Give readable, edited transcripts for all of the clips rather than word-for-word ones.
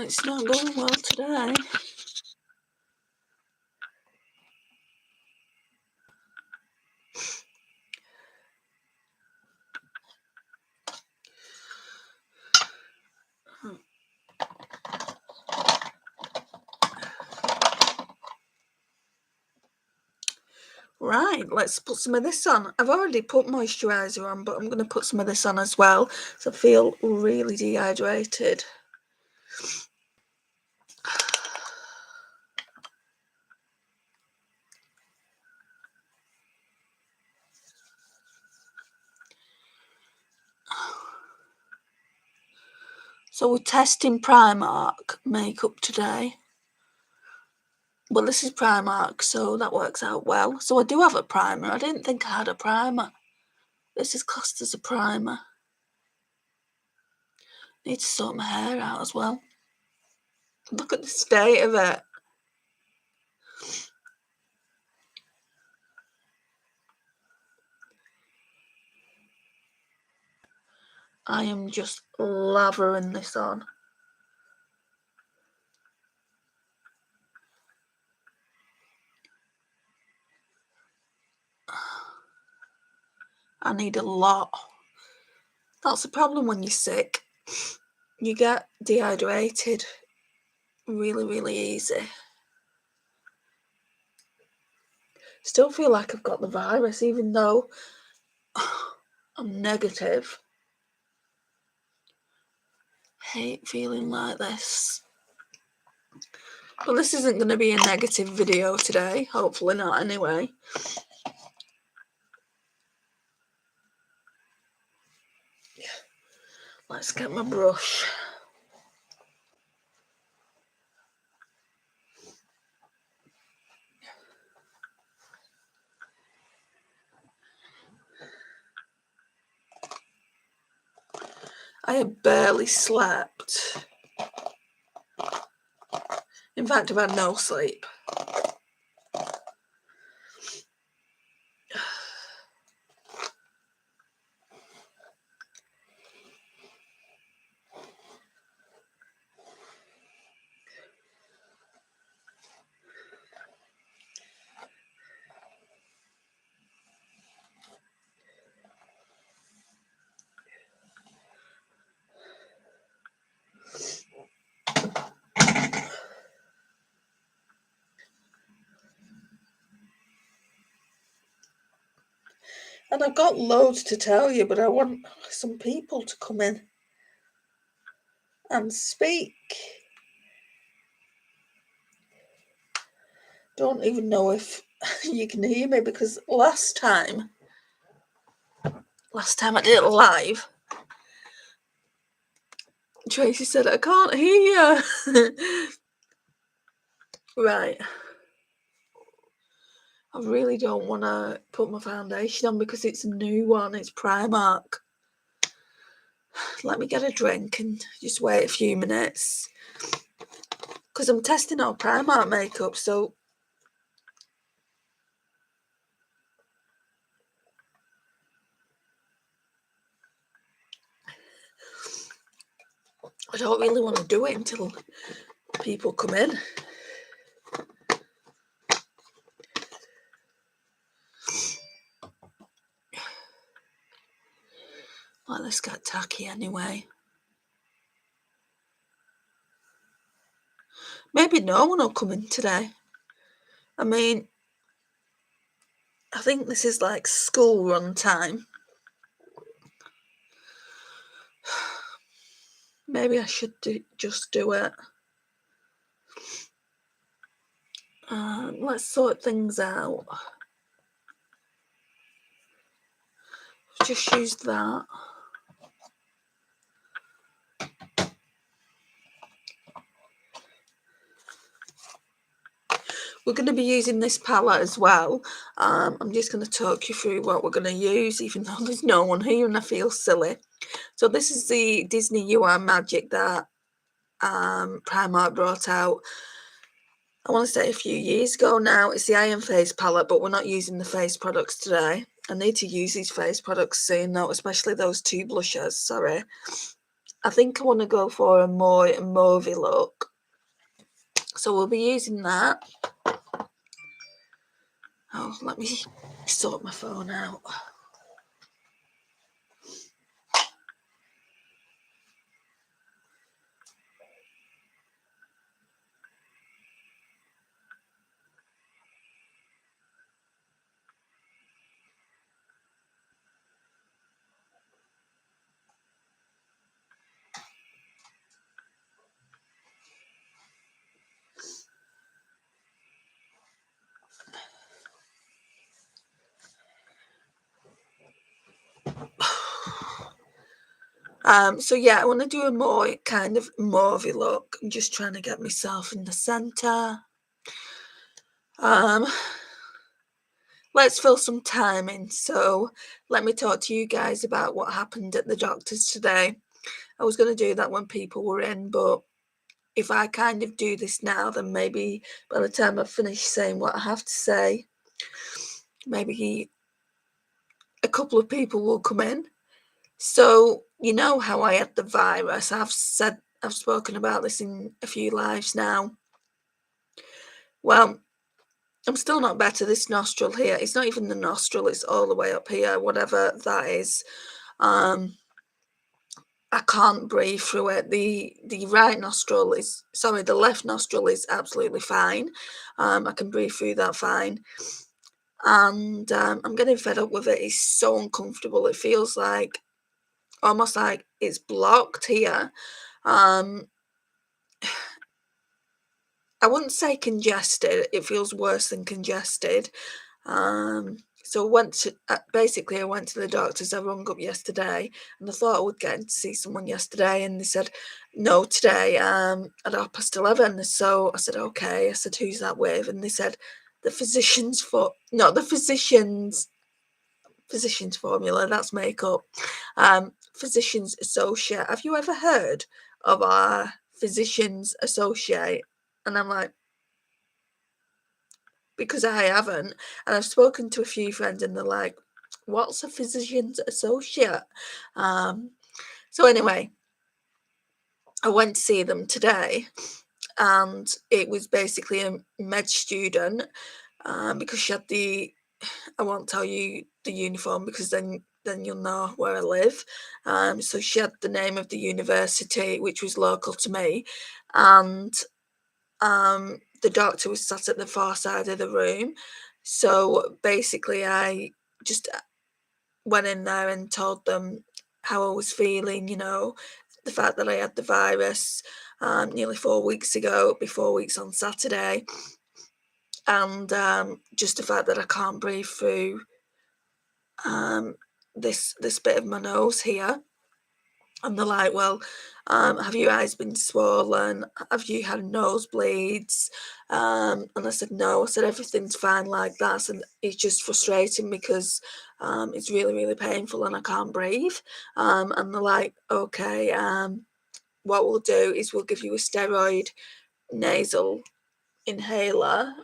It's not going well today. Right, let's put some of this on. I've already put moisturiser on, but I'm going to put some of this on as well. So I feel really dehydrated. So we're testing Primark makeup today. Well, this is Primark, so that works out well. So I do have a primer. I didn't think I had a primer. This is classed as a primer. Need to sort my hair out as well. Look at the state of it. I am just lathering this on. I need a lot. That's the problem when you're sick. You get dehydrated really, really easy. Still feel like I've got the virus, even though I'm negative. Hate feeling like this. But this isn't going to be a negative video today. Hopefully not, anyway. Let's get my brush. I have barely slept. In fact, I've had no sleep. And I've got loads to tell you, but I want some people to come in and speak. Don't even know if you can hear me, because last time I did it live, Tracy said, I can't hear you. Right. I really don't want to put my foundation on because it's a new one. It's Primark. Let me get a drink and just wait a few minutes. Because I'm testing out Primark makeup, so... I don't really want to do it until people come in. Well, this got tacky anyway. Maybe no one will come in today. I mean, I think this is like school run time. Maybe I should just do it. Let's sort things out. Just use that. We're going to be using this palette as well. I'm just going to talk you through what we're going to use, even though there's no one here and I feel silly. So this is the Disney You Are Magic that Primark brought out, I want to say a few years ago now. It's the Iron Face palette, but we're not using the face products today. I need to use these face products soon though, especially those two blushers, sorry. I think I want to go for a more mauvey look. So we'll be using that. Oh, let me sort my phone out. So yeah, I want to do a more kind of mauvey look. I'm just trying to get myself in the center. Let's fill some time in. So let me talk to you guys about what happened at the doctor's today. I was going to do that when people were in, but if I kind of do this now, then maybe by the time I finish saying what I have to say, maybe a couple of people will come in. So you know how I had the virus. I've spoken about this in a few lives now. Well, I'm still not better. This nostril here, it's not even the nostril, it's all the way up here, whatever that is. I can't breathe through it. The right nostril is, sorry, the left nostril is absolutely fine. I can breathe through that fine. And I'm getting fed up with it. It's so uncomfortable. It feels like almost like it's blocked here. I wouldn't say congested. It feels worse than congested. So I went to basically I went to the doctors. I rung up yesterday, and I thought I would get in to see someone yesterday, and they said no today at 11:30. So I said okay. I said who's that with? And they said the physician's formula. That's makeup. Physician's associate. Have you ever heard of our physician's associate? And I'm like, because I haven't. And I've spoken to a few friends and they're like, what's a physician's associate? So anyway, I went to see them today, and it was basically a med student, because she had I won't tell you the uniform because then you'll know where I live. So she had the name of the university, which was local to me, and the doctor was sat at the far side of the room. So basically, I just went in there and told them how I was feeling, the fact that I had the virus nearly 4 weeks ago, be 4 weeks on Saturday, and just the fact that I can't breathe through this bit of my nose here. And they're like, well, have your eyes been swollen? Have you had nosebleeds? And I said, no. I said, everything's fine like that. And it's just frustrating because it's really, really painful and I can't breathe. And they're like, okay, what we'll do is we'll give you a steroid nasal inhaler,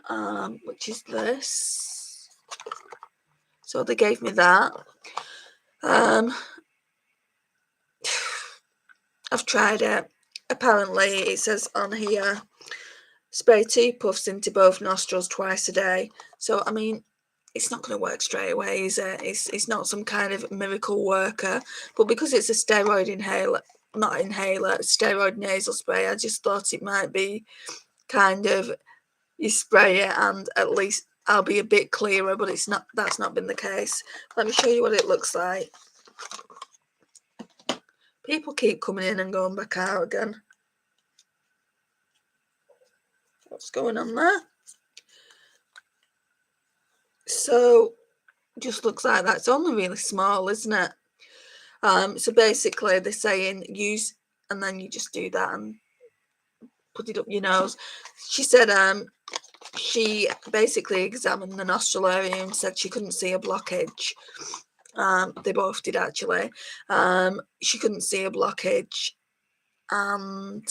which is this. So they gave me that. I've tried it. Apparently, it says on here, spray 2 puffs into both nostrils twice a day. So, I mean, it's not going to work straight away, is it? It's not some kind of miracle worker. But because it's a steroid steroid nasal spray, I just thought it might be kind of, you spray it and at least I'll be a bit clearer, but it's not. That's not been the case. Let me show you what it looks like. People keep coming in and going back out again. What's going on there? So just looks like that. It's only really small, isn't it? So basically they're saying use, and then you just do that and put it up your nose. She said she basically examined the nostril area and said she couldn't see a blockage. They both did actually. She couldn't see a blockage, and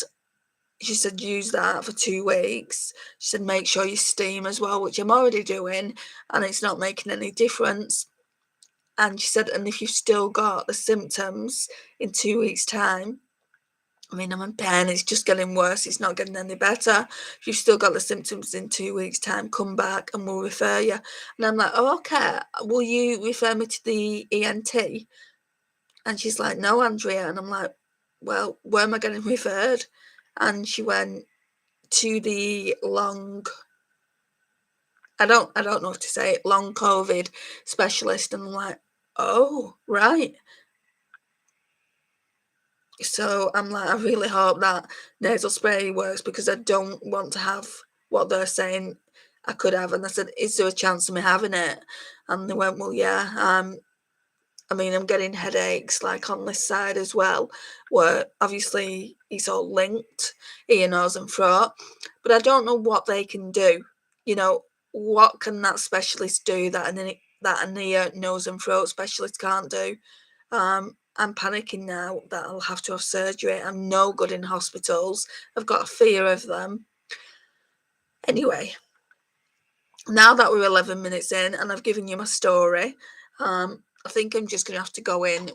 she said use that for 2 weeks. She said make sure you steam as well, which I'm already doing, and it's not making any difference. And she said, and if you've still got the symptoms in 2 weeks' time, I mean, I'm in pain, it's just getting worse, it's not getting any better. If you've still got the symptoms in 2 weeks' time, come back and we'll refer you. And I'm like, oh, okay, will you refer me to the ENT? And she's like, no, Andrea. And I'm like, well, where am I getting referred? And she went to the I don't know what to say, long COVID specialist. And I'm like, oh, right. So I'm like, I really hope that nasal spray works, because I don't want to have what they're saying I could have. And I said, is there a chance of me having it? And they went, well, yeah. I mean, I'm getting headaches like on this side as well, where obviously it's all linked, ear, nose, and throat. But I don't know what they can do. You know, what can that specialist do that an ear, nose, and throat specialist can't do? I'm panicking now that I'll have to have surgery. I'm no good in hospitals. I've got a fear of them. Anyway, now that we're 11 minutes in and I've given you my story, I think I'm just going to have to go in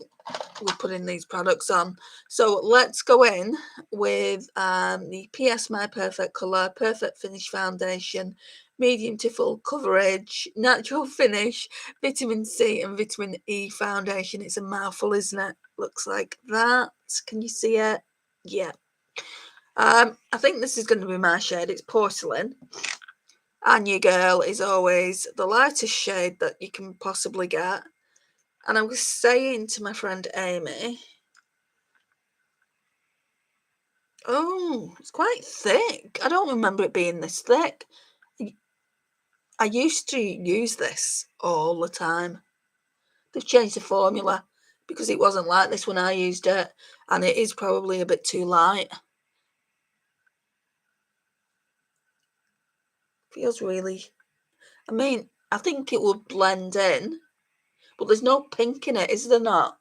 with putting these products on. So let's go in with the PS My Perfect Colour Perfect Finish Foundation, medium to full coverage, natural finish, vitamin C and vitamin E foundation. It's a mouthful, isn't it? Looks like that. Can you see it? Yeah. I think this is going to be my shade. It's porcelain. And your girl is always the lightest shade that you can possibly get. And I was saying to my friend Amy, oh, it's quite thick. I don't remember it being this thick. I used to use this all the time. They've changed the formula because it wasn't like this when I used it, and it is probably a bit too light. Feels really, I mean, I think it would blend in, but there's no pink in it, is there not?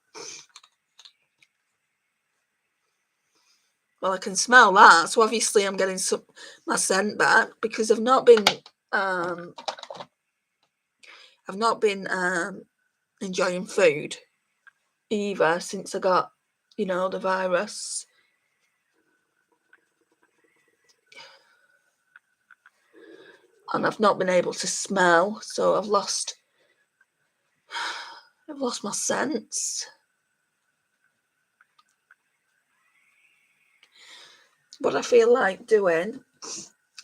Well, I can smell that, so obviously I'm getting my scent back, because I've not been enjoying food either since I got, the virus. And I've not been able to smell, so I've lost my sense. What I feel like doing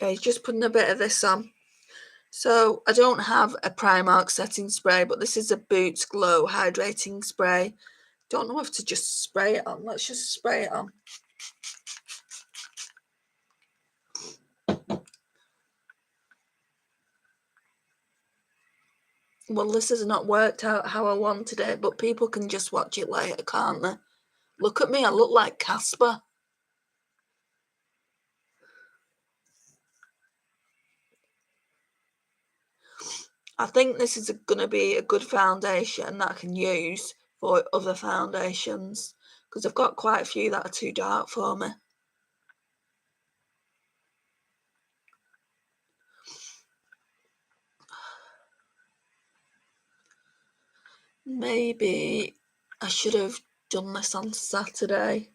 is just putting a bit of this on. So I don't have a Primark setting spray, but this is a Boots Glow hydrating spray. Don't know if to just spray it on. Let's just spray it on. Well, this has not worked out how I wanted it, but people can just watch it later, can't they? Look at me, I look like Casper. I think this is going to be a good foundation that I can use for other foundations, because I've got quite a few that are too dark for me. Maybe I should have done this on Saturday.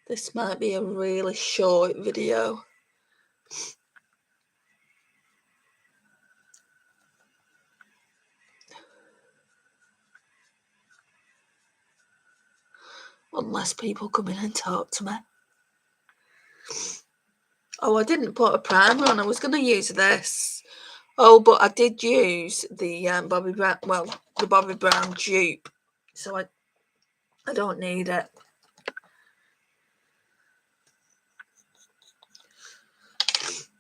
This might be a really short video. Unless people come in and talk to me. Oh, I didn't put a primer on. I was going to use this. Oh, but I did use the Bobbi Brown, the Bobbi Brown dupe. So I don't need it.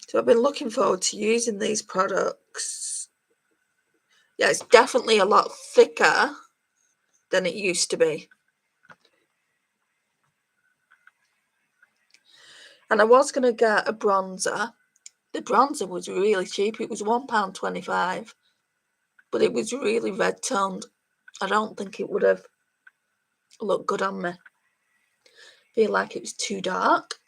So I've been looking forward to using these products. Yeah, it's definitely a lot thicker than it used to be. And I was going to get a bronzer. The bronzer was really cheap. It was £1.25. But it was really red toned. I don't think it would have look good on me. Feel like it was too dark.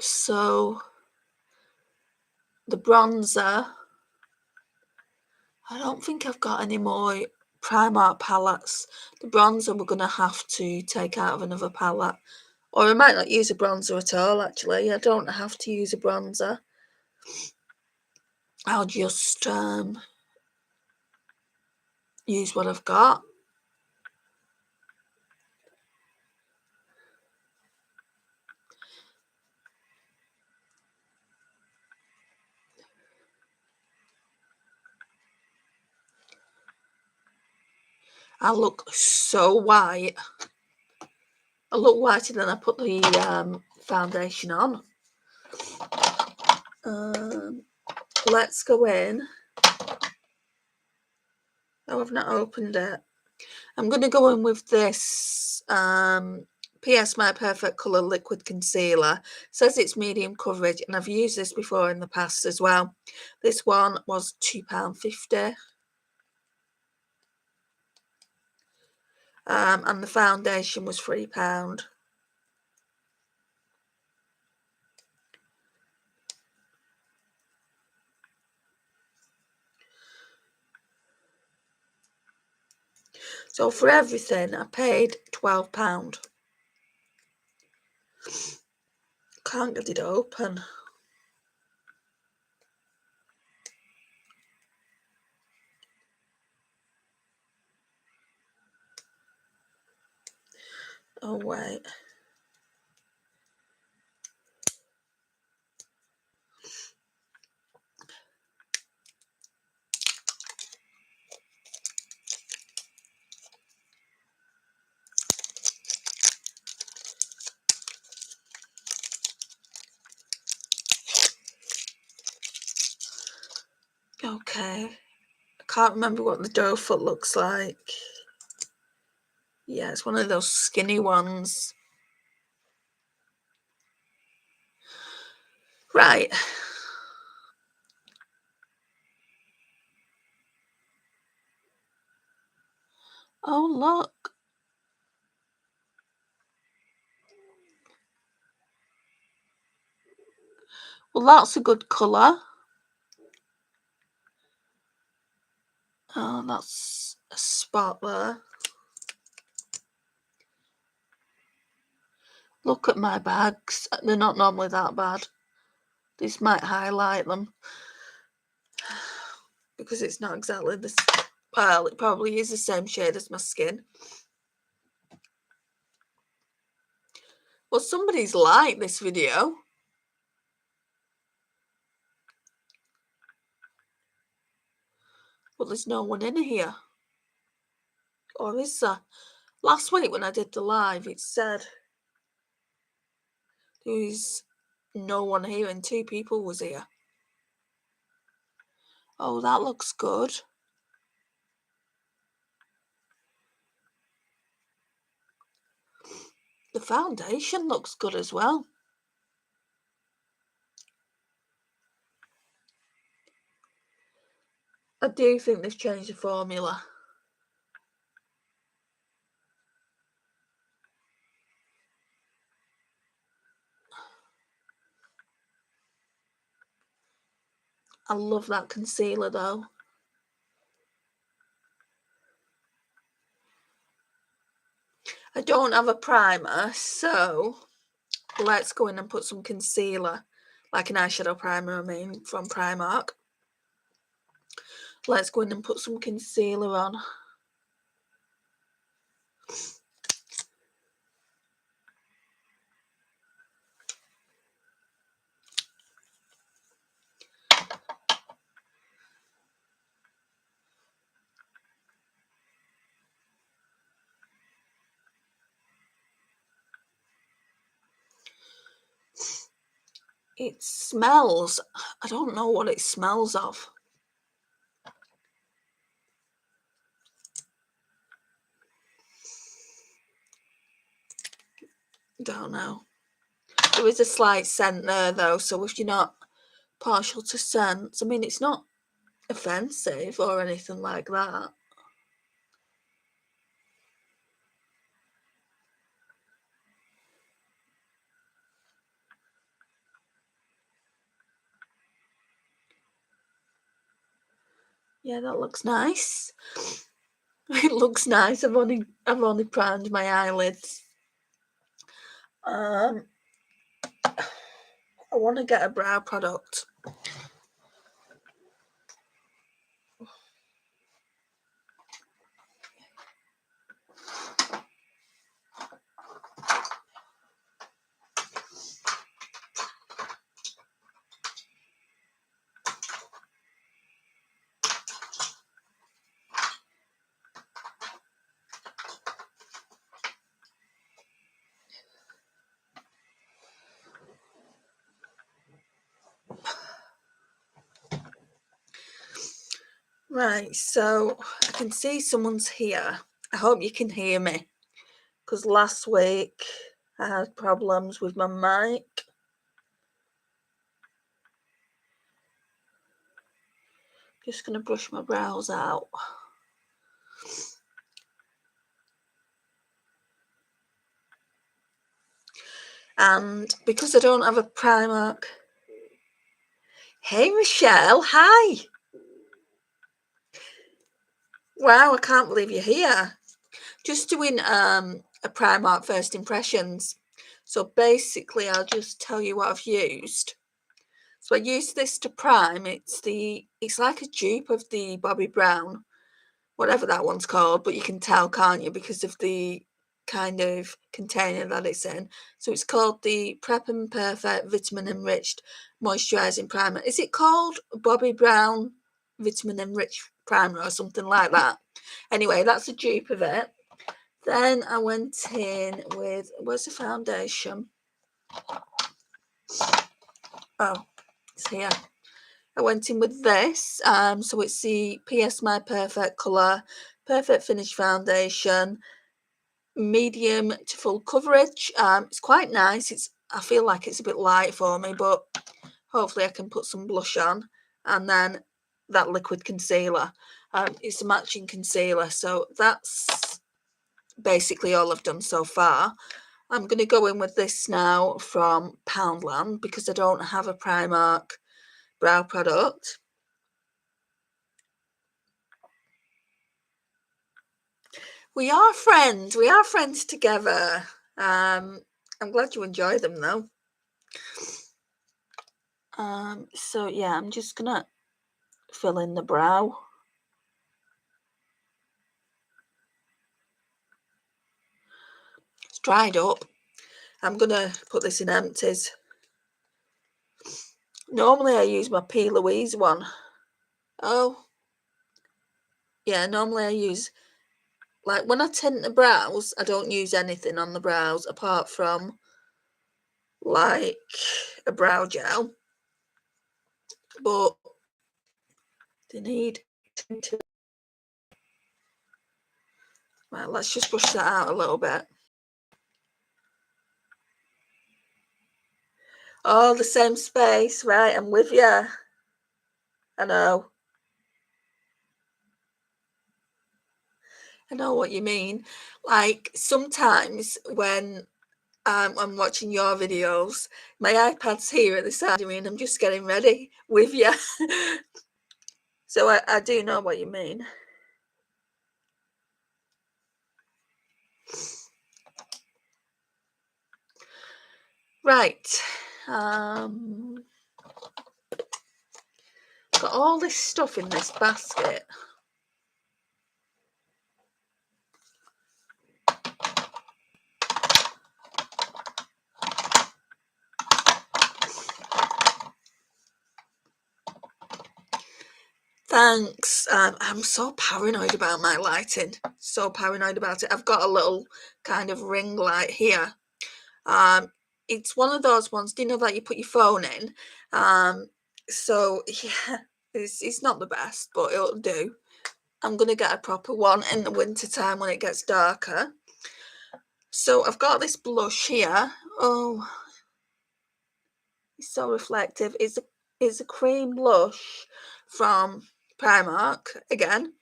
So the bronzer, I don't think I've got any more Primark palettes. The bronzer we're going to have to take out of another palette. Or I might not use a bronzer at all, actually. I don't have to use a bronzer. I'll just use what I've got. I look so white. I look whiter than I put the foundation on. Let's go in. Oh, I've not opened it. I'm going to go in with this PS My Perfect Colour Liquid Concealer. It says it's medium coverage, and I've used this before in the past as well. This one was £2.50. And the foundation was £3. So for everything, I paid £12. Can't get it open. Oh, wait. Okay. I can't remember what the doe foot looks like. Yeah, it's one of those skinny ones. Right. Oh, look. Well, that's a good colour. Oh, that's a spot there. Look at my bags. They're not normally that bad. This might highlight them. Because it's not exactly the... Well, it probably is the same shade as my skin. Well, somebody's liked this video. But there's no one in here. Or is there? Last week when I did the live, it said there was no one here and 2 people was here. Oh, that looks good. The foundation looks good as well. I do think they've changed the formula. I love that concealer though. I don't have a primer, so let's go in and put some concealer, like an eyeshadow primer, I mean, from Primark. Let's go in and put some concealer on. It smells, I don't know what it smells of. Don't know. There is a slight scent there though, so if you're not partial to scents, I mean, it's not offensive or anything like that. Yeah, that looks nice. It looks nice. I've only primed my eyelids. I want to get a brow product. Right, so I can see someone's here. I hope you can hear me, because last week I had problems with my mic. Just going to brush my brows out. And because I don't have a PRIMARK... Hey Michelle, hi! Wow, I can't believe you're here. Just doing a PRIMARK first impressions. So basically I'll just tell you what I've used. So I used this to prime. It's like a dupe of the Bobbi Brown, whatever that one's called, but you can tell, can't you, because of the kind of container that it's in. So it's called the Prep and Perfect Vitamin Enriched Moisturising Primer. Is it called Bobbi Brown Vitamin Enriched Primer or something like that? Anyway, that's a dupe of it. Then I went in with, where's the foundation? Oh, it's here. I went in with this. So it's the PS My Perfect Colour Perfect Finish Foundation, medium to full coverage. It's quite nice. I feel like it's a bit light for me, but hopefully I can put some blush on. And then that liquid concealer. It's a matching concealer. So that's basically all I've done so far. I'm going to go in with this now from Poundland because I don't have a Primark brow product. We are friends. We are friends together. I'm glad you enjoy them though. So yeah, I'm just gonna fill in the brow. It's dried up. I'm gonna put this in empties. Normally I use my P. Louise one. Oh, yeah, normally I use, like when I tint the brows, I don't use anything on the brows apart from like a brow gel. But they need tinting. Right, let's just brush that out a little bit. Oh, the same space, right? I'm with you. I know. I know what you mean. Like sometimes when I'm watching your videos, my iPad's here at the side of me and I'm just getting ready with you. So I do know what you mean. Right. Got all this stuff in this basket. Thanks. I'm so paranoid about my lighting. So paranoid about it. I've got a little kind of ring light here. It's one of those ones, do you know that you put your phone in? So yeah, it's not the best, but it'll do. I'm gonna get a proper one in the winter time when it gets darker. So I've got this blush here. Oh, It's so reflective. It's a cream blush from Primark. Again,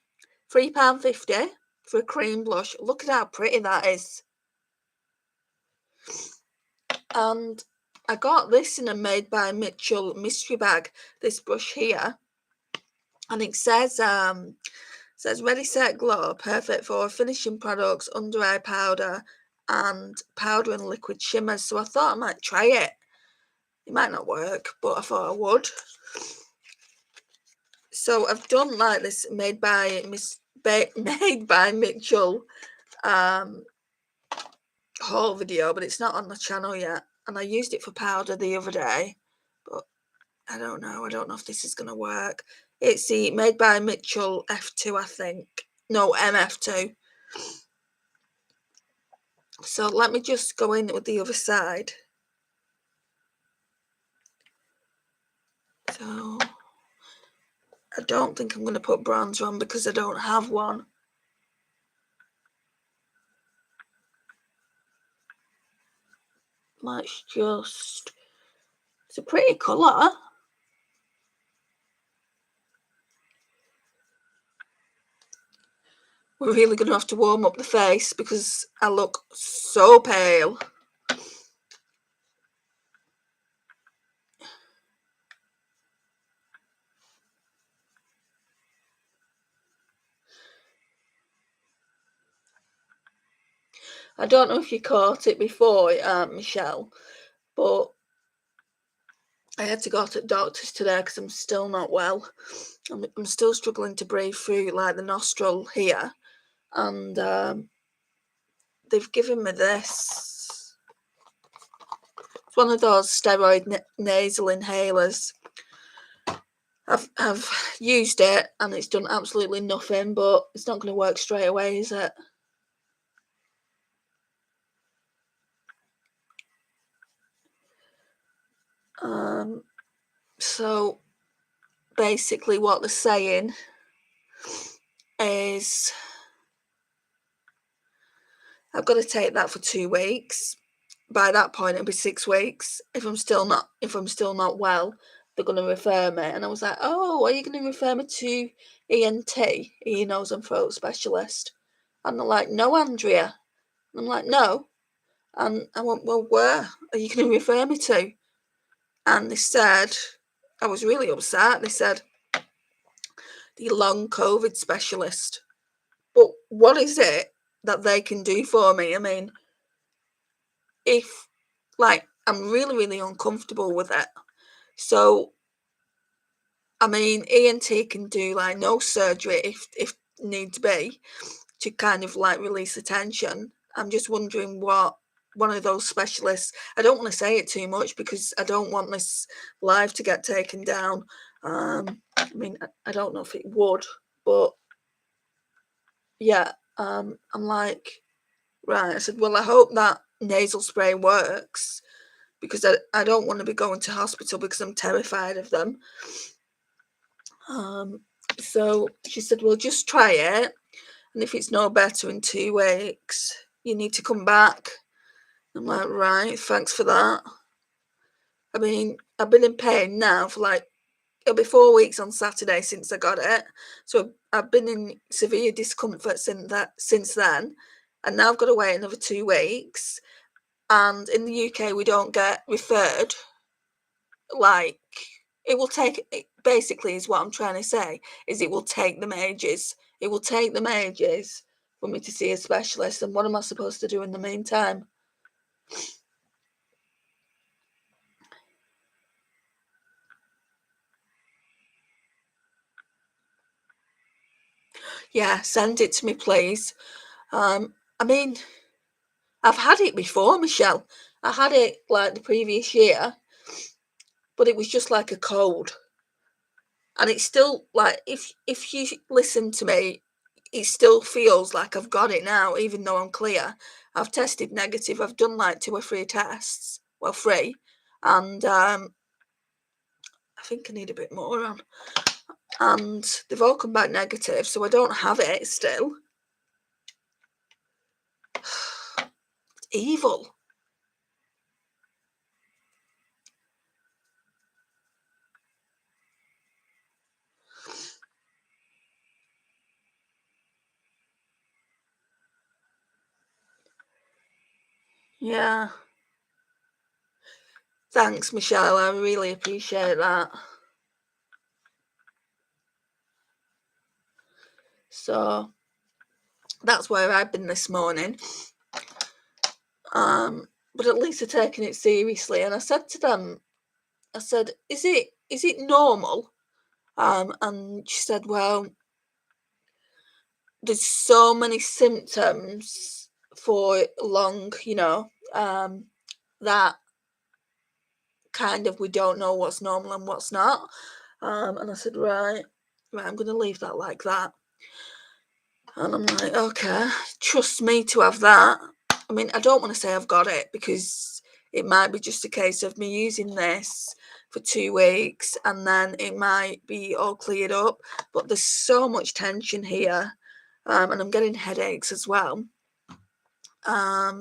£3.50 for a cream blush. Look at how pretty that is. And I got this in a Made by Mitchell mystery bag, this brush here. And it says Ready Set Glow, perfect for finishing products, under eye powder, and powder and liquid shimmers. So I thought I might try it. It might not work, but I thought I would. So I've done like this Made by Mitchell haul video, but it's not on the channel yet. And I used it for powder the other day, but I don't know if this is going to work. It's the Made by Mitchell F2, I think. No, MF2. So let me just go in with the other side. So I don't think I'm going to put bronzer on because I don't have one. Let's just... It's a pretty colour. We're really going to have to warm up the face because I look so pale. I don't know if you caught it before, Michelle, but I had to go to the doctor's today because I'm still not well. I'm still struggling to breathe through like the nostril here, and they've given me this. It's one of those steroid nasal inhalers. I've used it and it's done absolutely nothing, but it's not going to work straight away, is it? So basically what they're saying is I've got to take that for 2 weeks. By that point it'll be 6 weeks. If I'm still not well, they're going to refer me. And I was like, oh, are you going to refer me to ENT, ear, nose and throat specialist? And they're like, no, Andrea. And I'm like, no. And I went, well, where are you going to refer me to? And they said, I was really upset. They said, the long COVID specialist. But what is it that they can do for me? I mean, if, like, I'm really, really uncomfortable with it. So, I mean, ENT can do, like, no surgery if needs be to kind of, like, release the tension. I'm just wondering what one of those specialists... I don't want to say it too much because I don't want this live to get taken down. I mean, I don't know if it would, but yeah, I'm like, right. I said, well, I hope that nasal spray works because I don't want to be going to hospital because I'm terrified of them. So she said, well, just try it. And if it's no better in 2 weeks, you need to come back. I'm like, right, thanks for that. I mean, I've been in pain now for like, it'll be 4 weeks on Saturday since I got it. So I've been in severe discomfort since then. And now I've got to wait another 2 weeks. And in the UK, we don't get referred. Like, it will take, basically is what I'm trying to say, is it will take them ages. It will take them ages for me to see a specialist. And what am I supposed to do in the meantime? Yeah, send it to me, please. I mean, I've had it before, Michelle. I had it like the previous year, but it was just like a cold. And it's still like, if you listen to me, it still feels like I've got it now, even though I'm clear. I've tested negative. I've done like 2 or 3 tests. Well, 3. And I think I need a bit more on. And they've all come back negative, so I don't have it still. It's evil. Yeah. Thanks, Michelle. I really appreciate that. So that's where I've been this morning. But at least they're taking it seriously. And I said to them, I said, is it normal? And she said, well, there's so many symptoms for long, that kind of we don't know what's normal and what's not. And I said, right, I'm going to leave that like that. And I'm like, okay, trust me to have that. I mean, I don't want to say I've got it because it might be just a case of me using this for 2 weeks and then it might be all cleared up. But there's so much tension here, and I'm getting headaches as well.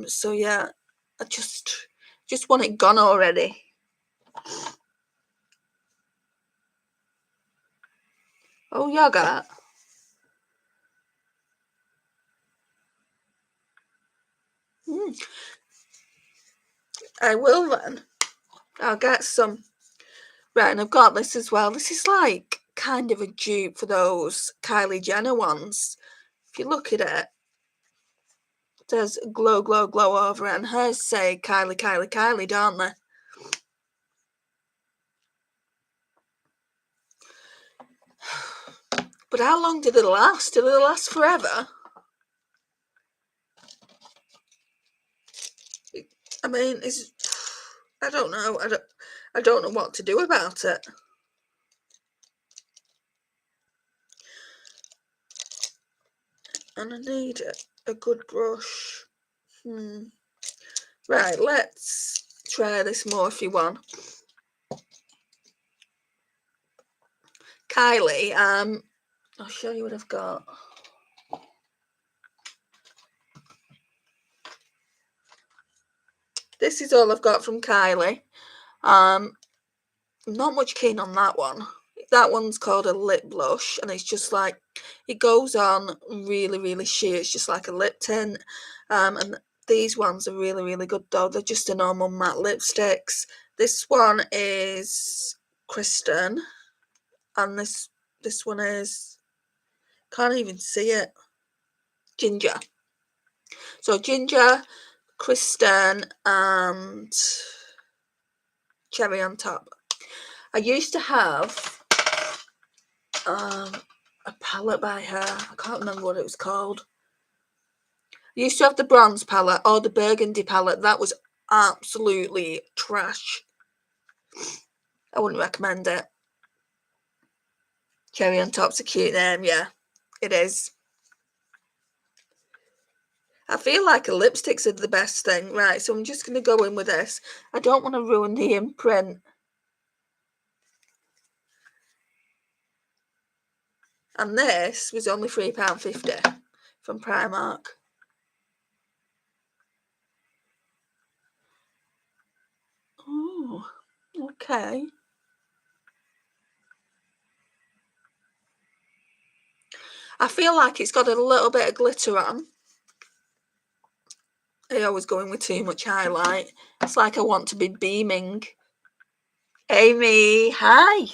So yeah, I just want it gone already. Oh, yogurt. I will then. I'll get some. Right, and I've got this as well. This is like kind of a dupe for those Kylie Jenner ones. If you look at it, there's glow, glow, glow over it, and hers say Kylie, Kylie, Kylie, don't they? But how long did it last? Did it last forever? I mean, I don't know. I don't know what to do about it. And I need a good brush. Right, let's try this Morphe one. Kylie, I'll show you what I've got. This is all I've got from Kylie. I'm not much keen on that one. That one's called a lip blush, and it's just like, it goes on really, really sheer. It's just like a lip tint. And these ones are really, really good though. They're just a normal matte lipsticks. This one is Kristen, and this one is, can't even see it, Ginger. So Ginger, Kristen, and Cherry on top. I used to have a palette by her. I can't remember what it was called. I used to have the bronze palette or the burgundy palette. That was absolutely trash. I wouldn't recommend it. Cherry on top's a cute name, yeah, it is. I feel like a lipsticks are the best thing. Right, so I'm just going to go in with this. I don't want to ruin the imprint. And this was only £3.50 from Primark. Oh, okay. I feel like it's got a little bit of glitter on. I always go in with too much highlight. It's like I want to be beaming. Amy, hi.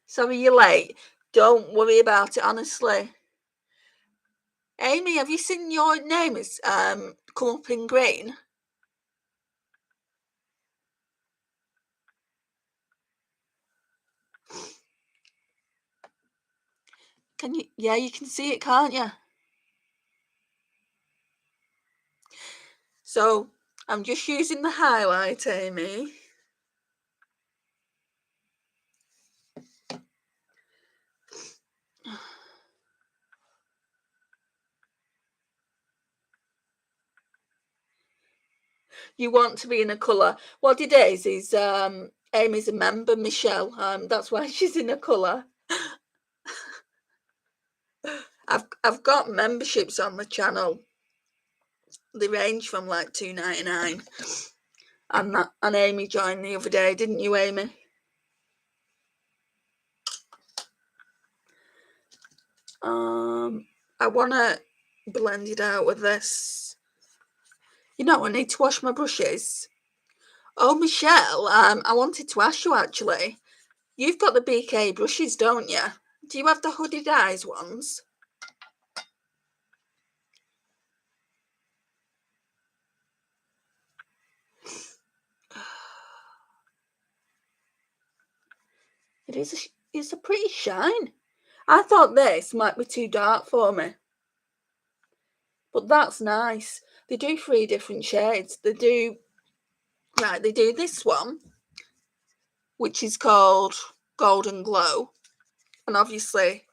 Sorry you're late. Don't worry about it, honestly. Amy, have you seen your name has come up in green? Can you? Yeah, you can see it, can't you? So I'm just using the highlight, Amy. You want to be in a colour. What it is Amy's a member, Michelle. That's why she's in a colour. I've got memberships on the channel. They range from like $2.99. And Amy joined the other day, didn't you, Amy? I want to blend it out with this You know, I need to wash my brushes. Oh, Michelle, I wanted to ask you actually. You've got the BK brushes, don't you? Do you have the hooded eyes ones? It's a pretty shine. I thought this might be too dark for me. But that's nice. They do 3 different shades. They do this one, which is called Golden Glow, and obviously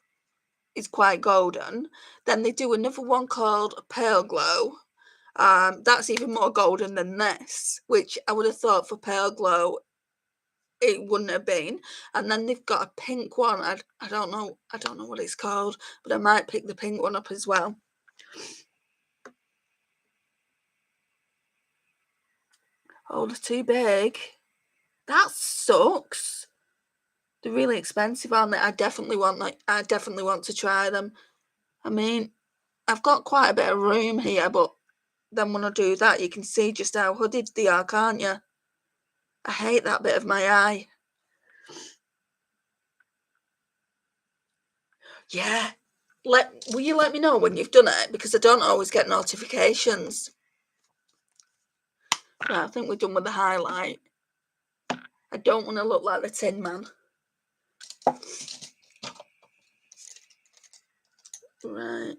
it's quite golden. Then they do another one called Pearl Glow. That's even more golden than this, which I would have thought for Pearl Glow it wouldn't have been. And then they've got a pink one. I don't know what it's called, but I might pick the pink one up as well. Oh, they're too big. That sucks. They're really expensive, aren't they? I definitely want to try them. I mean, I've got quite a bit of room here, but then when I do that, you can see just how hooded they are, can't you? I hate that bit of my eye. Yeah. Will you let me know when you've done it? Because I don't always get notifications. Right, I think we're done with the highlight. I don't want to look like the Tin Man. Right.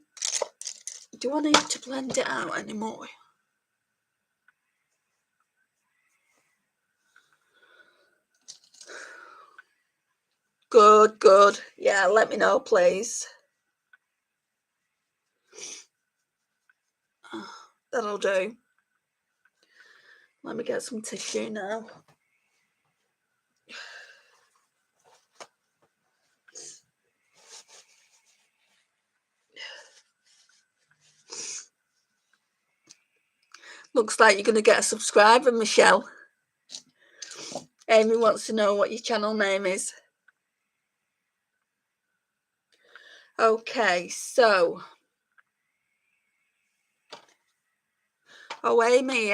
Do I need to blend it out anymore? Good, good. Yeah, let me know, please. That'll do. Let me get some tissue now. Looks like you're going to get a subscriber, Michelle. Amy wants to know what your channel name is. Okay, so. Oh, Amy,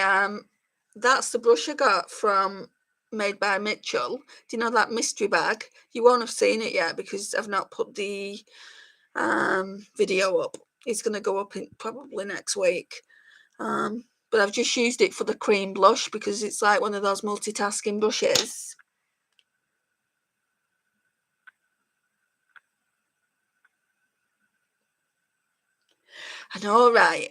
that's the brush I got from Made by Mitchell. Do you know that mystery bag? You won't have seen it yet because I've not put the video up. It's going to go up probably next week. But I've just used it for the cream blush because it's like one of those multitasking brushes. I know, right?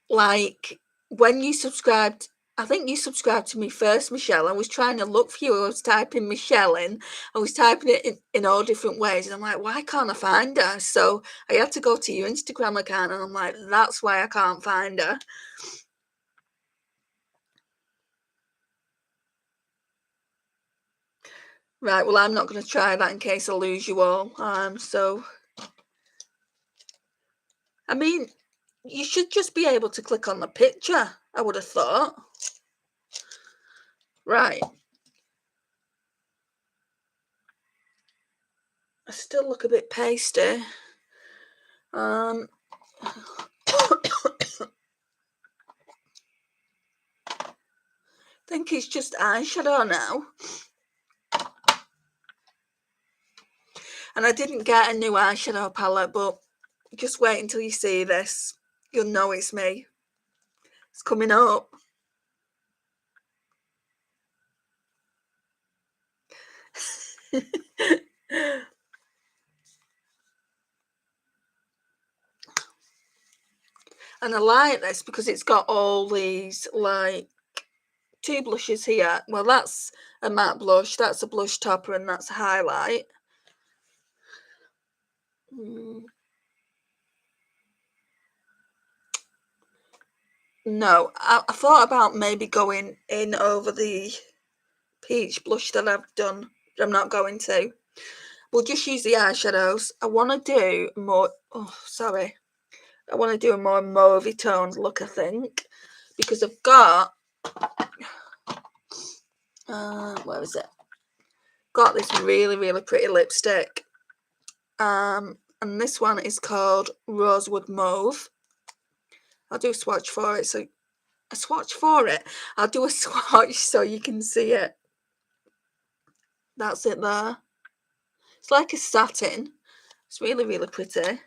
Like when you subscribed, I think you subscribed to me first, Michelle. I was trying to look for you. I was typing Michelle in. I was typing it in all different ways. And I'm like, why can't I find her? So I had to go to your Instagram account and I'm like, that's why I can't find her. Right, well, I'm not going to try that in case I lose you all. So, I mean, you should just be able to click on the picture, I would have thought. Right. I still look a bit pasty. I think it's just eyeshadow now. And I didn't get a new eyeshadow palette, but just wait until you see this. You'll know it's me. It's coming up. And I like this because it's got all these like 2 blushes here. Well, that's a matte blush, that's a blush topper, and that's a highlight. No, I thought about maybe going in over the peach blush that I've done, but I'm not going to. We'll just use the eyeshadows. I want to do more. Oh, sorry. I want to do a more mauvey toned look, I think, because I've got. Where is it? Got this really, really pretty lipstick. And this one is called Rosewood Mauve. I'll do a swatch for it so a swatch for it. I'll do a swatch so you can see it. That's it there. It's like a satin. It's really, really pretty.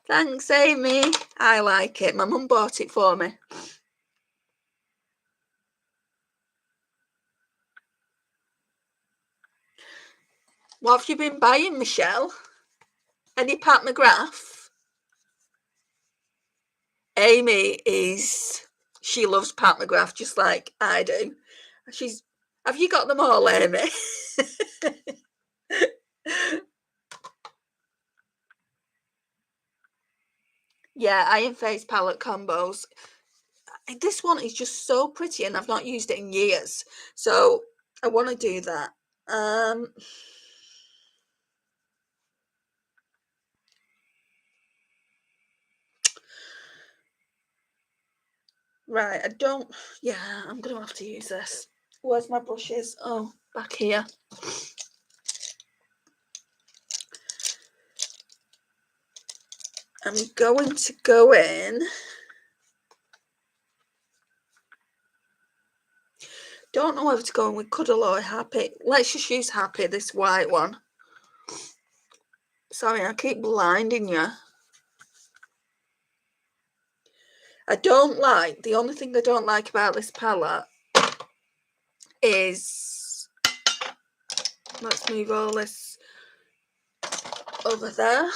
Thanks, Amy. I like it. My mum bought it for me. What have you been buying, Michelle? Any Pat McGrath? Amy she loves Pat McGrath just like I do. Have you got them all, Amy? Yeah, Iron Face palette combos. This one is just so pretty and I've not used it in years. So I want to do that. Right, I'm going to have to use this. Where's my brushes? Oh, back here. I'm going to go in. Don't know whether to go in with Cuddle or Happy. Let's just use Happy, this white one. Sorry, I keep blinding you. The only thing I don't like about this palette is, let's move all this over there.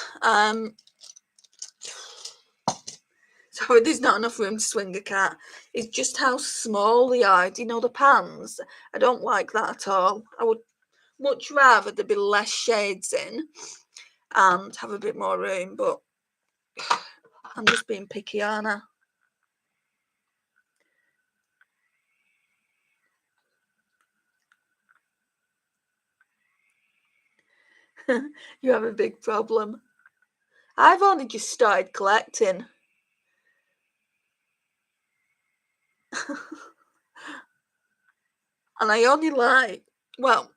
Sorry, there's not enough room to swing a cat. It's just how small they are. Do you know the pans? I don't like that at all. I would much rather there be less shades in and have a bit more room, but I'm just being picky, aren't I? You have a big problem. I've only just started collecting. And I only like, well,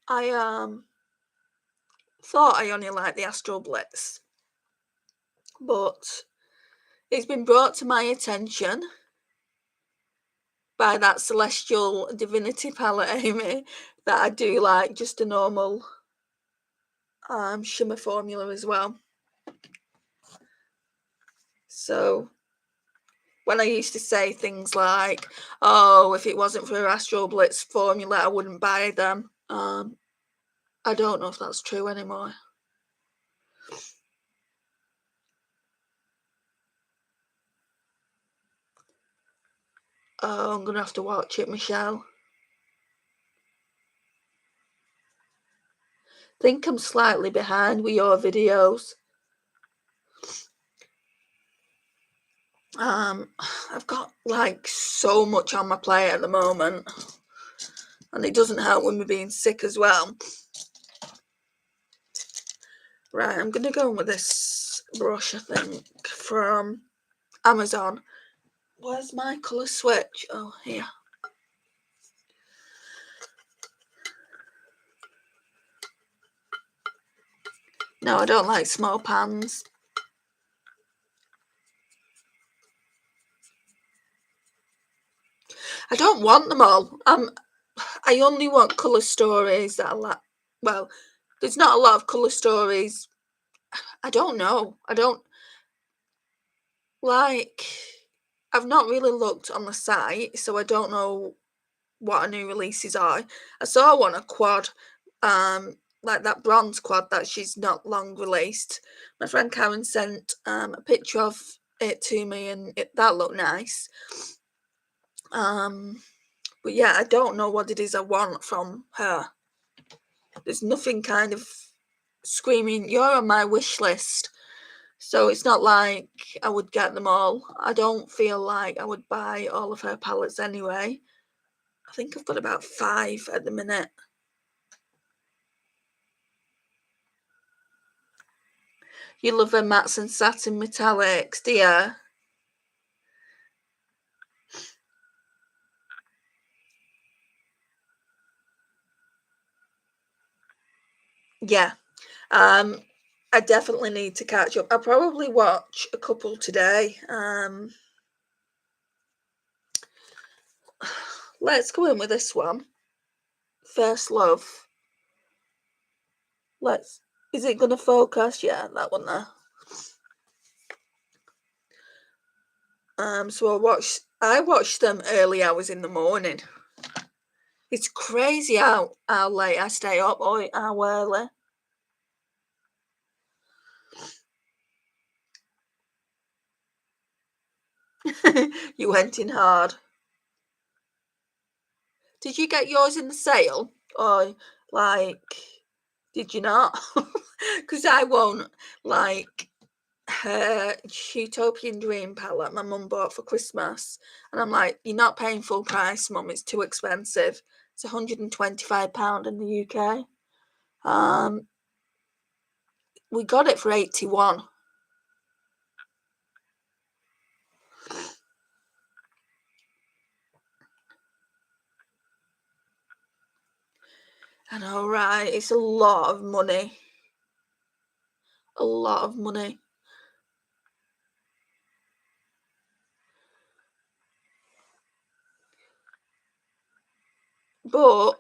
I thought I only liked the Astral Blitz, but it's been brought to my attention by that Celestial Divinity palette, Amy, that I do like just a normal shimmer formula as well. So when I used to say things like, oh, if it wasn't for Astral Blitz formula, I wouldn't buy them. I don't know if that's true anymore. Oh, I'm going to have to watch it, Michelle. I think I'm slightly behind with your videos. I've got like so much on my plate at the moment, and it doesn't help with me being sick as well. Right, I'm gonna go in with this brush, I think, from Amazon. Where's my colour switch? Oh, here. No, I don't like small pans. I don't want them all. I only want colour stories that I like. Well, there's not a lot of colour stories. I don't know. I don't like. I've not really looked on the site, so I don't know what new releases are. I saw one, a quad, like that bronze quad that she's not long released. My friend Karen sent a picture of it to me, and that looked nice. But yeah, I don't know what it is I want from her. There's nothing kind of screaming, you're on my wish list. So it's not like I would get them all. I don't feel like I would buy all of her palettes anyway. I think I've got about 5 at the minute. You love her mattes and satin metallics, do you? Yeah. I definitely need to catch up. I'll probably watch a couple today. Let's go in with this one. First Love. Is it gonna focus? Yeah, that one there. So I watched them early hours in the morning. It's crazy how late I stay up or how early. You went in hard. Did you get yours in the sale? Or like did you not? Because I won't like her Utopian Dream palette my mum bought for Christmas. And I'm like, you're not paying full price, mum, it's too expensive. It's £125 in the UK. We got it for 81. I know, right? It's a lot of money. A lot of money. But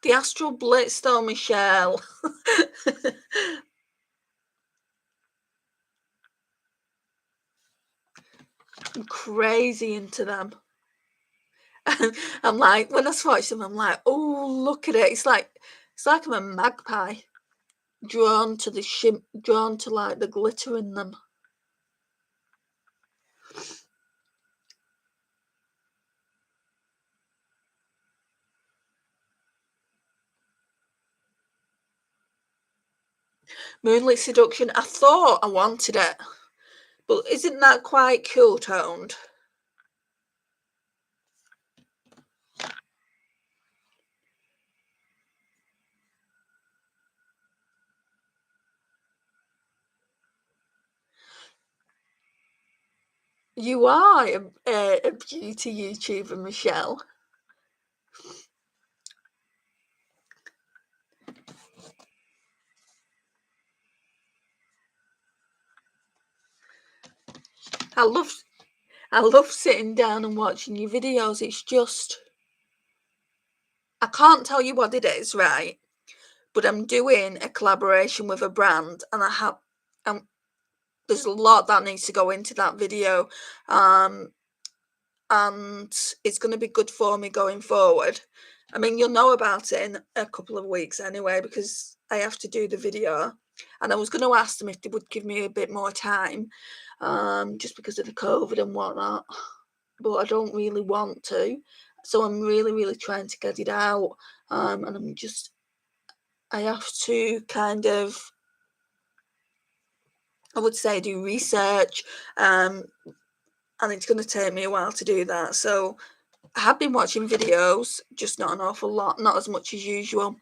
the Astral Blitz though, Michelle. I'm crazy into them. I'm like, when I watch them, I'm like, oh, look at it. It's like I'm a magpie drawn to like the glitter in them. Moonlit Seduction. I thought I wanted it, but isn't that quite cool toned? You are a beauty YouTuber, Michelle. I love sitting down and watching your videos. It's just I can't tell you what it is, right? But I'm doing a collaboration with a brand, and there's a lot that needs to go into that video, and it's going to be good for me going forward. I mean, you'll know about it in a couple of weeks anyway, because I have to do the video, and I was going to ask them if they would give me a bit more time, just because of the COVID and whatnot, but I don't really want to, so I'm really, really trying to get it out, and I have to kind of, I would say, do research, and it's going to take me a while to do that. So I have been watching videos, just not an awful lot, not as much as usual.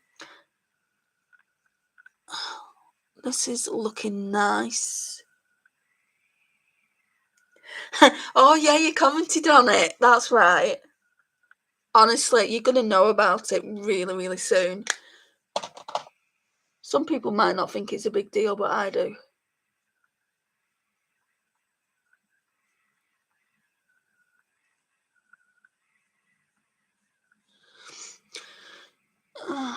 This is looking nice. Oh yeah, you commented on it. That's right. Honestly, you're going to know about it really, really soon. Some people might not think it's a big deal, but I do. I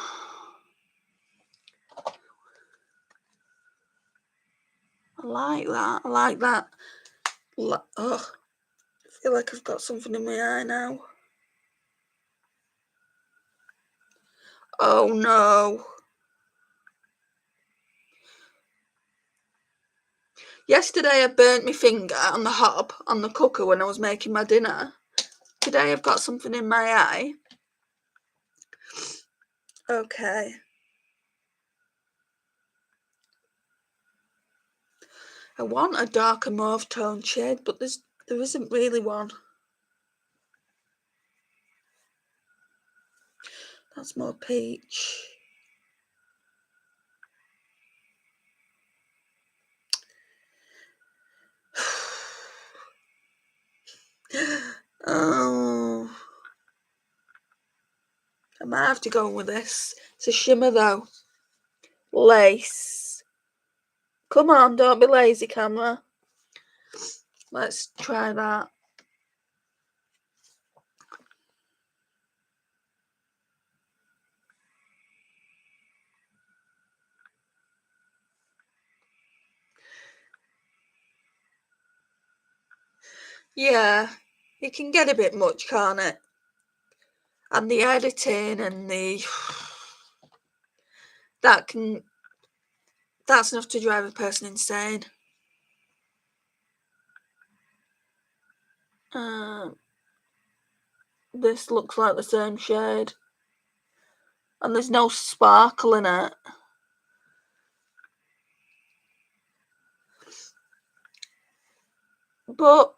like that. I like that. Oh, I feel like I've got something in my eye now. Oh no. Yesterday I burnt my finger on the hob on the cooker when I was making my dinner. Today I've got something in my eye. Okay. I want a darker mauve tone shade, but there isn't really one. That's more peach. Oh, I might have to go with this. It's a shimmer though. Lace. Come on, don't be lazy, camera. Let's try that. Yeah, it can get a bit much, can't it? And the editing and that's enough to drive a person insane. This looks like the same shade, and there's no sparkle in it. But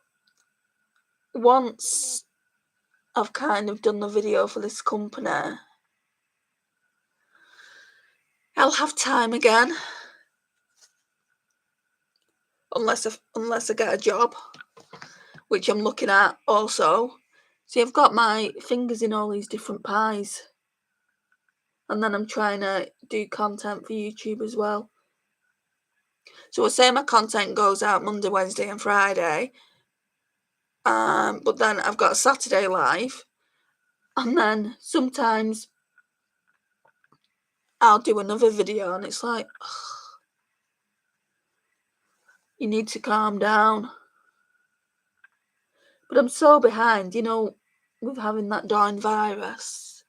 once I've kind of done the video for this company, I'll have time again, unless I get a job, which I'm looking at also. See, I've got my fingers in all these different pies, and then I'm trying to do content for YouTube as well. So I say my content goes out Monday, Wednesday and Friday, but then I've got a Saturday live, and then sometimes I'll do another video and it's like, ugh, you need to calm down. But I'm so behind, with having that darn virus.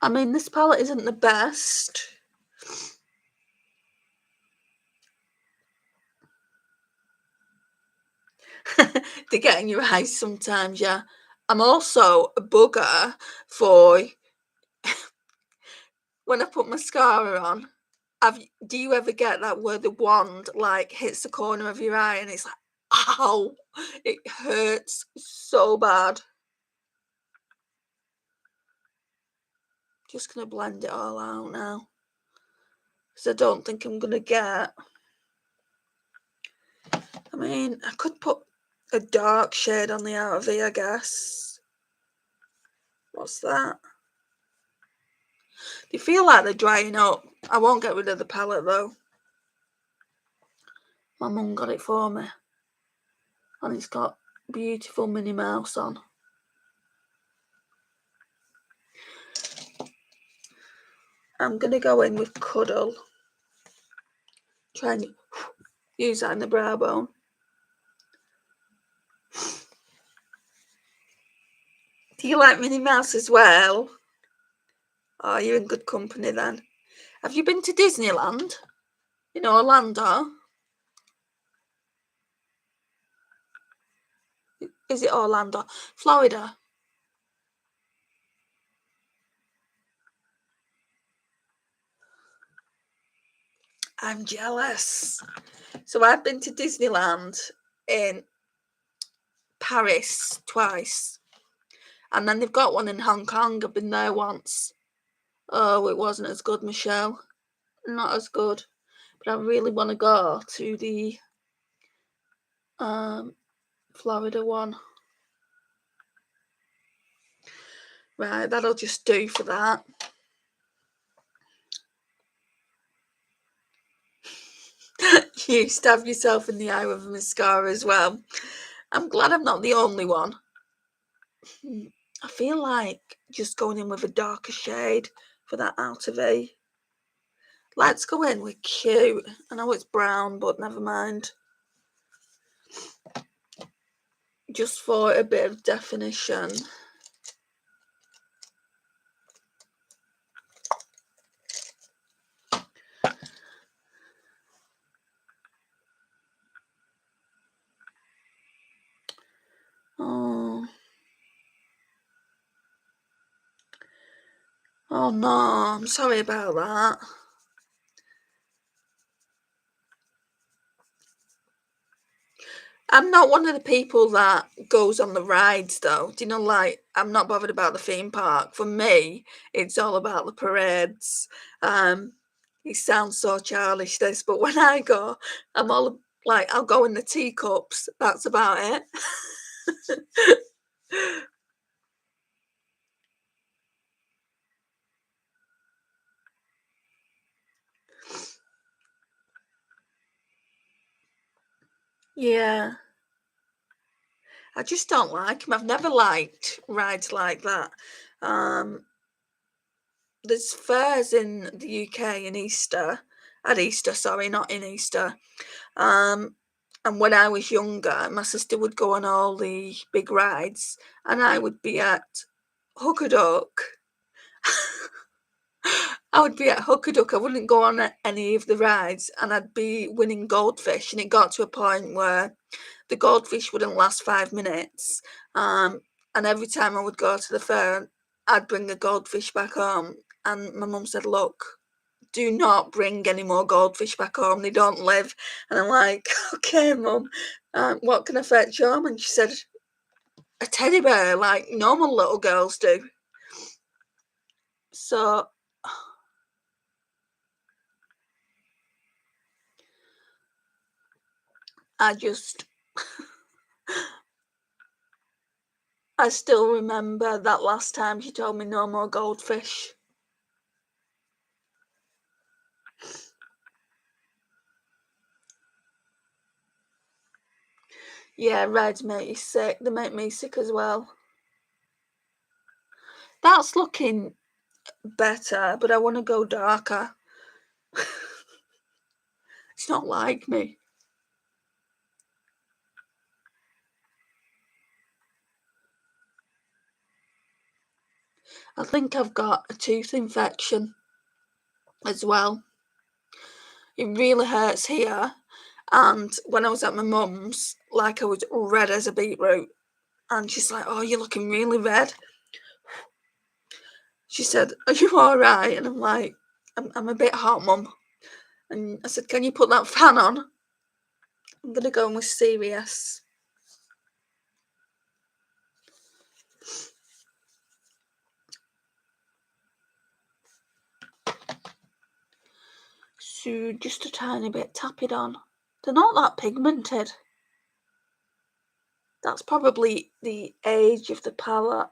I mean, this palette isn't the best. They get in your eyes sometimes, yeah. I'm also a bugger for when I put mascara on. Do you ever get that where the wand like hits the corner of your eye and it's like, ow, it hurts so bad. Just gonna blend it all out now, because I don't think I'm gonna get. I mean, I could put a dark shade on the outer V, I guess. What's that? They feel like they're drying up. I won't get rid of the palette though. My mum got it for me, and it's got beautiful Minnie Mouse on. I'm gonna go in with Cuddle. Try and use that in the brow bone. Do you like Minnie Mouse as well? Oh, you're in good company then. Have you been to Disneyland in Orlando? Is it Orlando? Florida? I'm jealous. So I've been to Disneyland in Paris twice. And then they've got one in Hong Kong. I've been there once. Oh, it wasn't as good, Michelle. Not as good. But I really want to go to the Florida one. Right, that'll just do for that. You stab yourself in the eye with a mascara as well. I'm glad I'm not the only one. I feel like just going in with a darker shade for that outer V. Let's go in with Cute. I know it's brown, but never mind. Just for a bit of definition. Oh no, I'm sorry about that. I'm not one of the people that goes on the rides though. Do you know, like, I'm not bothered about the theme park. For me, it's all about the parades. It sounds so childish, this, but when I go, I'm all like, I'll go in the teacups. That's about it. Yeah. I just don't like them. I've never liked rides like that. Um, there's fairs in the UK in Easter, at Easter, sorry, not in Easter. Um, and when I was younger, my sister would go on all the big rides, and I would be at Hook a Duck. I would be at Hook a Duck. I wouldn't go on any of the rides, and I'd be winning goldfish. And it got to a point where the goldfish wouldn't last 5 minutes. And every time I would go to the fair, I'd bring a goldfish back home. And my mum said, "Look, do not bring any more goldfish back home. They don't live." And I'm like, "Okay, mum, what can I fetch home?" And she said, "A teddy bear, like normal little girls do." So I just, I still remember that last time she told me no more goldfish. Yeah, rides make you sick. They make me sick as well. That's looking better, but I want to go darker. It's not like me. I think I've got a tooth infection as well. It really hurts here. And when I was at my mum's, like I was red as a beetroot. And she's like, "Oh, you're looking really red." She said, "Are you all right?" And I'm like, I'm a bit hot, mum. And I said, "Can you put that fan on?" I'm going to go with serious. So just a tiny bit, tap it on. They're not that pigmented. That's probably the age of the palette.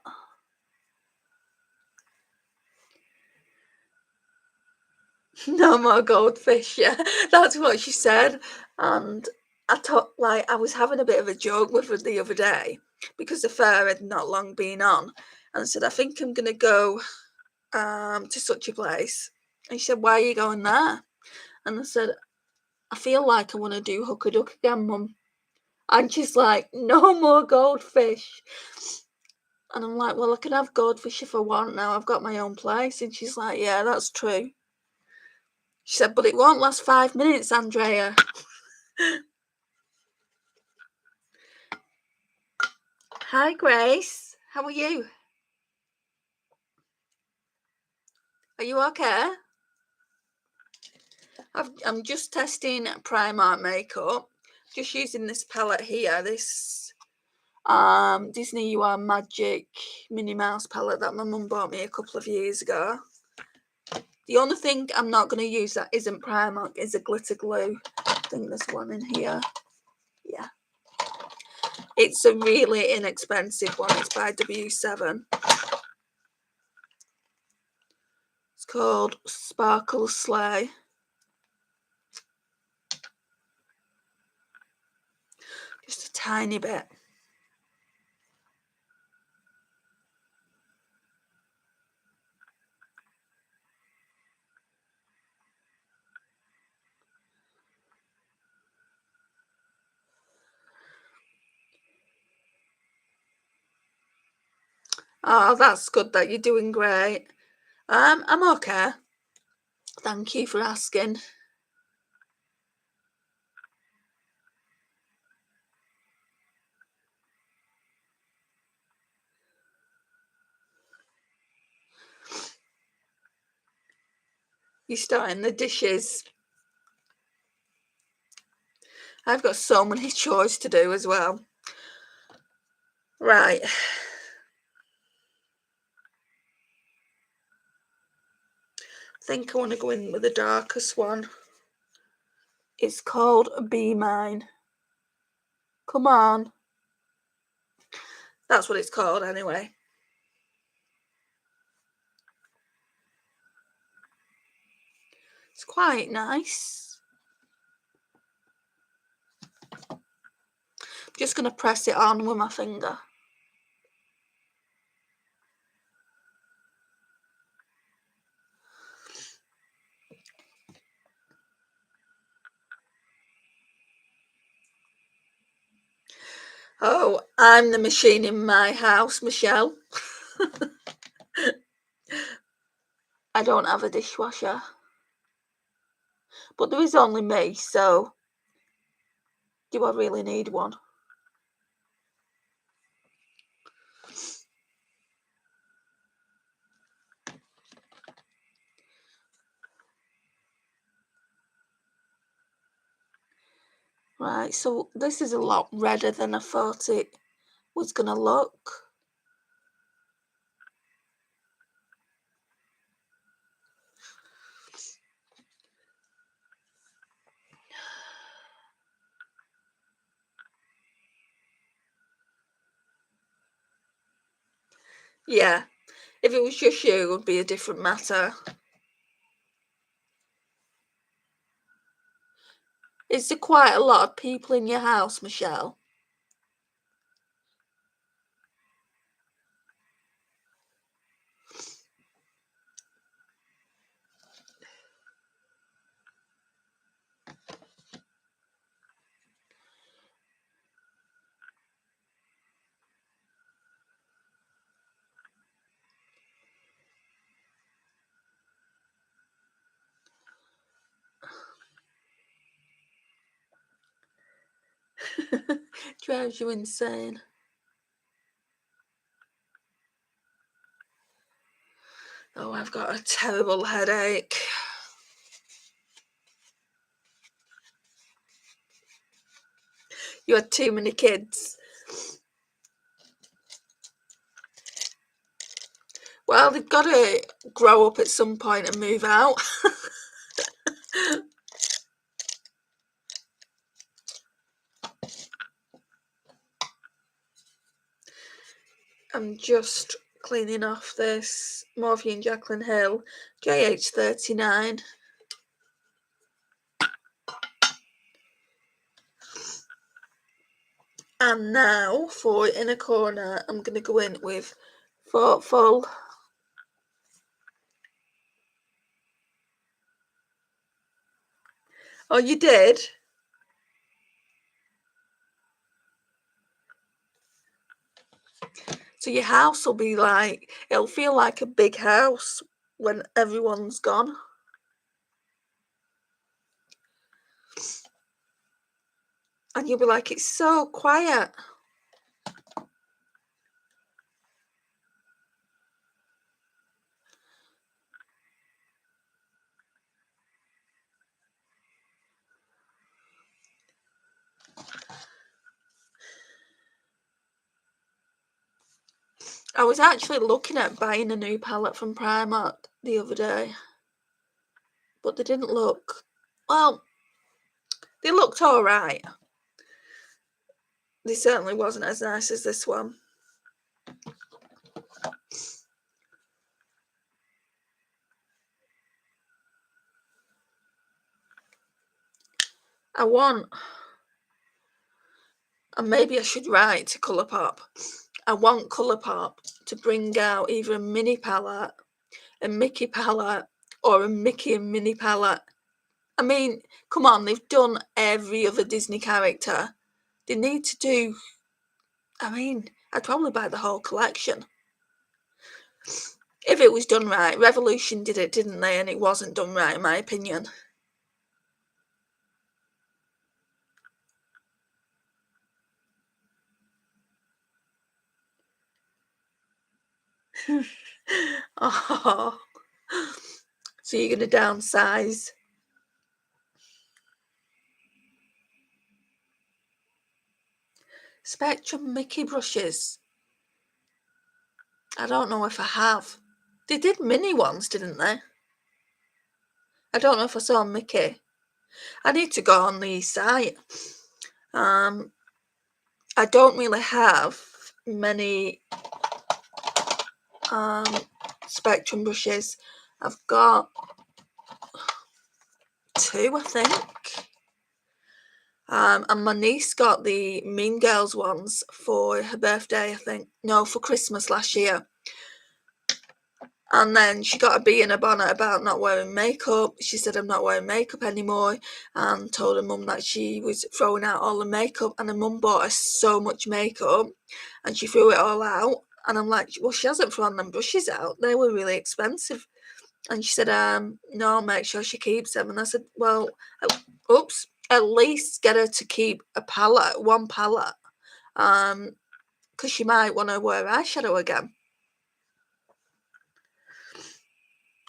No more goldfish, yeah. That's what she said. And I thought, like, I was having a bit of a joke with her the other day because the fair had not long been on. And I said, "I think I'm going to go to such a place." And she said, "Why are you going there?" And I said, "I feel like I want to do Hook a Duck again, mum." And she's like, "No more goldfish." And I'm like, "Well, I can have goldfish if I want now. I've got my own place." And she's like, "Yeah, that's true." She said, "But it won't last 5 minutes, Andrea." Hi, Grace. How are you? Are you okay? I'm just testing Primark makeup. Just using this palette here. This Disney You Are Magic Minnie Mouse palette that my mum bought me a couple of years ago. The only thing I'm not going to use that isn't Primark is a glitter glue. I think there's one in here. Yeah. It's a really inexpensive one. It's by W7. It's called Sparkle Slay. Just a tiny bit. Oh, that's good that you're doing great. I'm okay. Thank you for asking. You're starting the dishes. I've got so many chores to do as well. Right. I think I want to go in with the darkest one. It's called Be Mine. Come on. That's what it's called anyway. It's quite nice. Just going to press it on with my finger. Oh, I'm the machine in my house, Michelle. I don't have a dishwasher. But there is only me, so do I really need one? Right, so this is a lot redder than I thought it was going to look. Yeah, if it was just you, it would be a different matter. Is there quite a lot of people in your house, Michelle? Drives you insane. Oh, I've got a terrible headache. You had too many kids. Well, they've got to grow up at some point and move out. I'm just cleaning off this Morphe and Jaclyn Hill JH39. And now for inner corner, I'm going to go in with Thoughtful. Oh, you did? So your house will be like, it'll feel like a big house when everyone's gone. And you'll be like, it's so quiet. I was actually looking at buying a new palette from Primark the other day, but they didn't look, well, they looked all right. They certainly wasn't as nice as this one. I want, and maybe I should write to Colourpop, I want Colourpop to bring out either a mini palette, a Mickey palette, or a Mickey and Minnie palette. I mean, come on, they've done every other Disney character. They need to do, I mean, I'd probably buy the whole collection. If it was done right. Revolution did it, didn't they? And it wasn't done right, in my opinion. Oh, so you're going to downsize. Spectrum Mickey brushes. I don't know if I have. They did mini ones, didn't they? I don't know if I saw Mickey. I need to go on the site. I don't really have many Spectrum brushes. I've got 2, I think. And my niece got the Mean Girls ones for her birthday, I think. No, for Christmas last year. And then she got a bee in her bonnet about not wearing makeup. She said, I'm not wearing makeup anymore, and told her mum that she was throwing out all the makeup. And her mum bought her so much makeup and she threw it all out. And I'm like, well, she hasn't thrown them brushes out. They were really expensive. And she said, no, make sure she keeps them. And I said, well, at least get her to keep one palette, because she might want to wear eyeshadow again.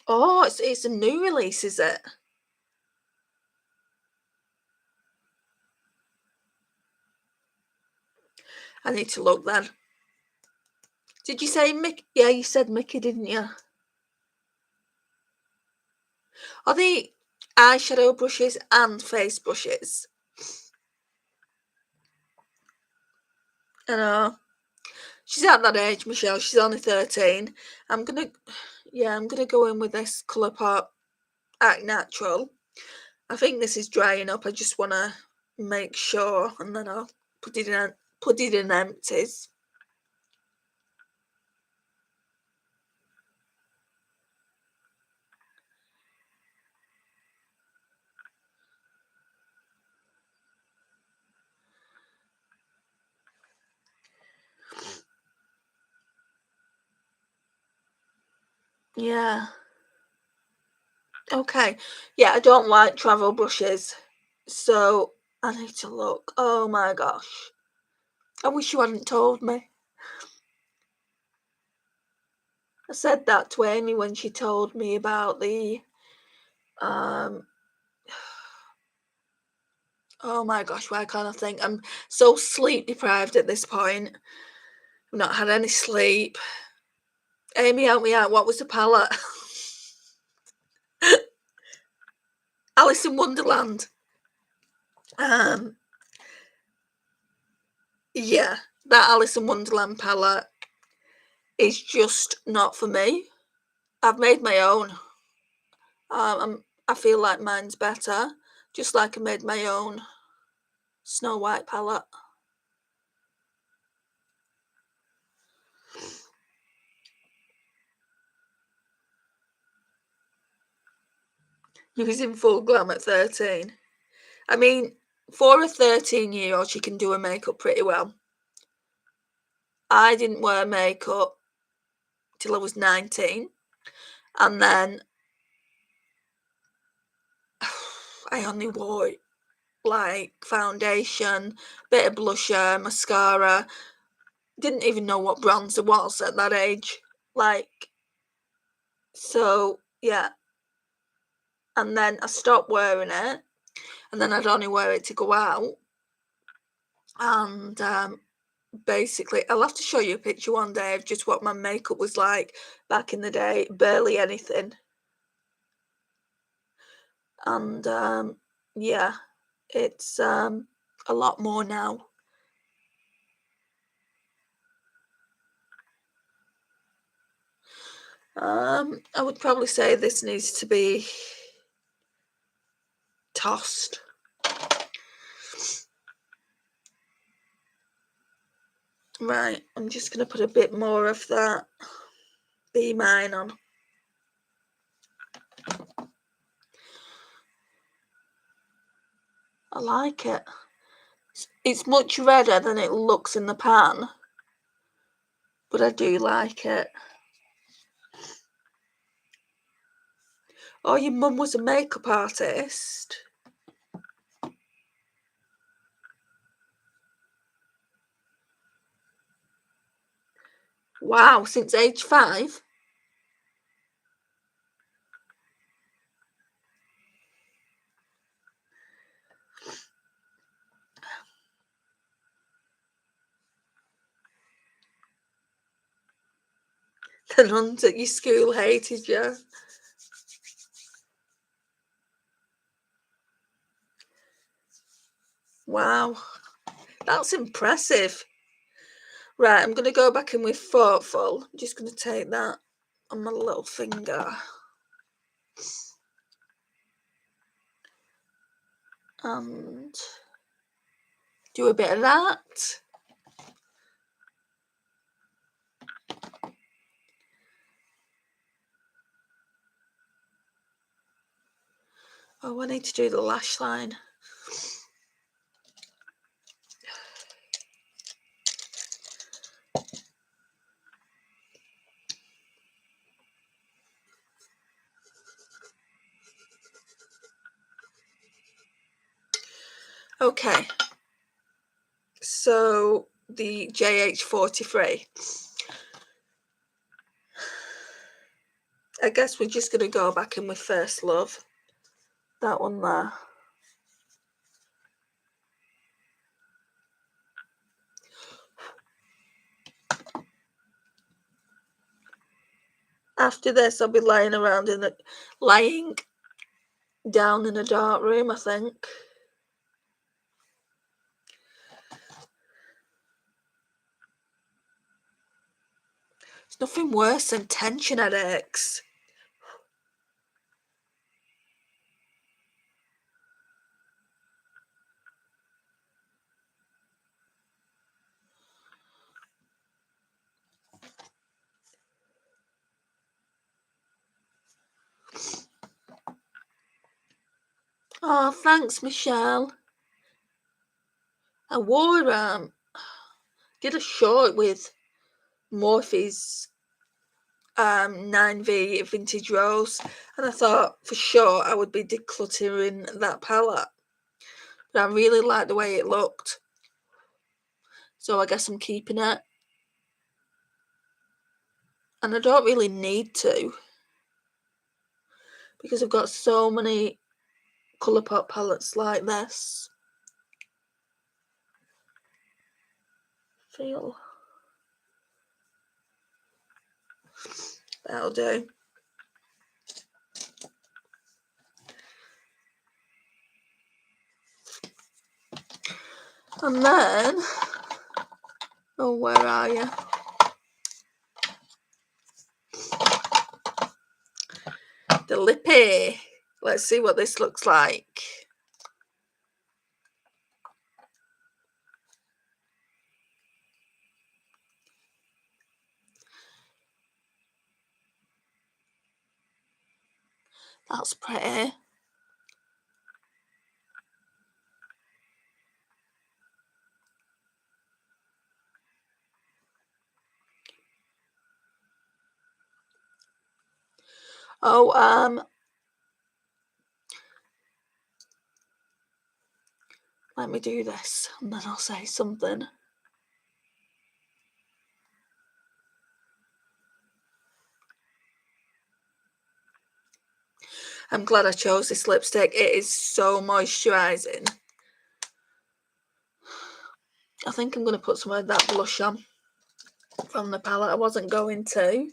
Oh, it's a new release, is it? I need to look then. Did you say Mickey? Yeah, you said Mickey, didn't you? Are they eyeshadow brushes and face brushes? I know. She's at that age, Michelle. She's only 13. I'm gonna go in with this Colourpop Act Natural. I think this is drying up. I just want to make sure, and then I'll put it in empties. Yeah. Okay. Yeah, I don't like travel brushes, so I need to look. Oh my gosh. I wish you hadn't told me. I said that to Amy when she told me about the um oh my gosh, why can't I think? I'm so sleep deprived at this point. I've not had any sleep. Amy, help me out. What was the palette? Alice in Wonderland. Um, yeah, that Alice in Wonderland palette is just not for me. I've made my own. I feel like mine's better, just like I made my own Snow White palette. Using full glam at 13. I mean, for a 13-year-old, she can do her makeup pretty well. I didn't wear makeup till I was 19, and then I only wore like foundation, bit of blusher, mascara. Didn't even know what bronzer was at that age. Like, so yeah. And then I stopped wearing it, and then I'd only wear it to go out. And basically, I'll have to show you a picture one day of just what my makeup was like back in the day. Barely anything. And yeah, it's a lot more now. I would probably say this needs to be tossed. Right, I'm just going to put a bit more of that Be Mine on. I like it. It's much redder than it looks in the pan, but I do like it. Oh, your mum was a makeup artist? Wow, since age 5? The nuns at your school hated you. Wow, that's impressive. Right, I'm going to go back in with Thoughtful. I'm just going to take that on my little finger. And Do a bit of that. Oh, I need to do the lash line. Okay, so the JH43. I guess we're just going to go back in with First Love. That one there. After this, I'll be lying down in a dark room, I think. There's nothing worse than tension headaches. Oh, thanks, Michelle. I did a short with Morphe's 9V Vintage Rose, and I thought for sure I would be decluttering that palette. But I really liked the way it looked, so I guess I'm keeping it. And I don't really need to, because I've got so many Colourpop palettes like this. That'll do. And then, oh, where are you? The lippy. Let's see what this looks like. That's pretty. Oh, let me do this and then I'll say something. I'm glad I chose this lipstick. It is so moisturising. I think I'm going to put some of that blush on from the palette. I wasn't going to.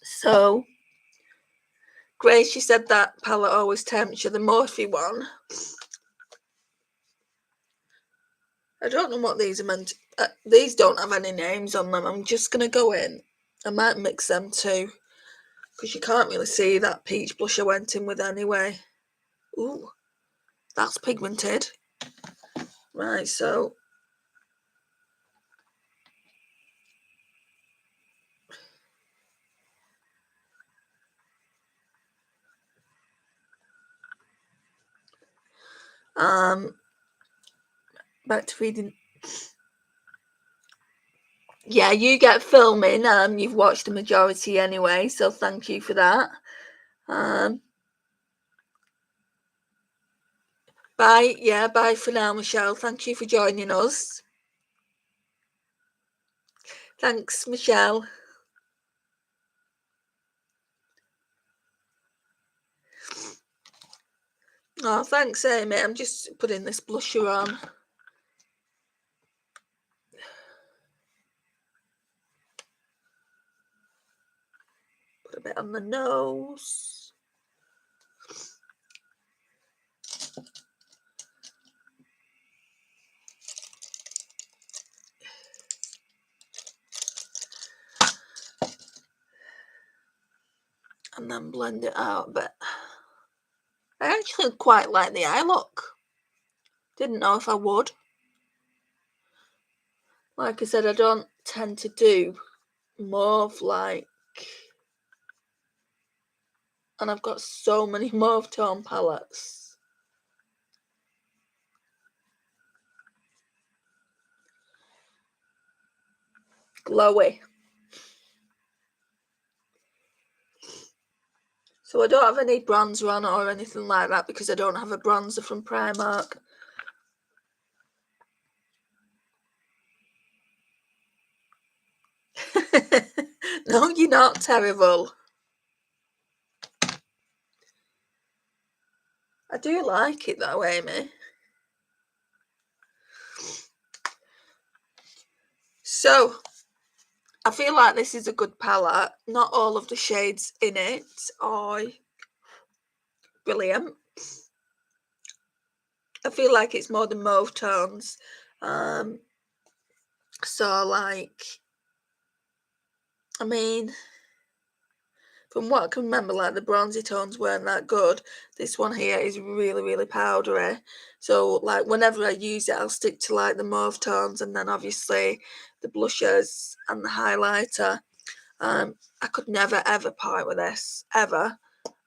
So, Grace, she said that palette always tempts you, the Morphe one. I don't know what these are meant to, these don't have any names on them. I'm just going to go in. I might mix them too, because you can't really see that peach blush I went in with anyway. Ooh, that's pigmented. Right, so back to reading. Yeah, you get filming. You've watched the majority anyway, so thank you for that. Bye. Yeah, bye for now, Michelle. Thank you for joining us. Thanks, Michelle. Oh, thanks, Amy. I'm just putting this blusher on. Put a bit on the nose. and then blend it out a bit. I actually quite like the eye look. Didn't know if I would. Like I said, I don't tend to do mauve like, and I've got so many mauve tone palettes. Glowy. So I don't have any bronzer on or anything like that because I don't have a bronzer from Primark. No, you're not terrible. I do like it though, Amy. So, I feel like this is a good palette. Not all of the shades in it are brilliant. I feel like it's more the mauve tones. So, like, I mean, from what I can remember, like the bronzy tones weren't that good. This one here is really, really powdery. So, like, whenever I use it, I'll stick to like the mauve tones and then obviously the blushers and the highlighter. I could never ever part with this ever,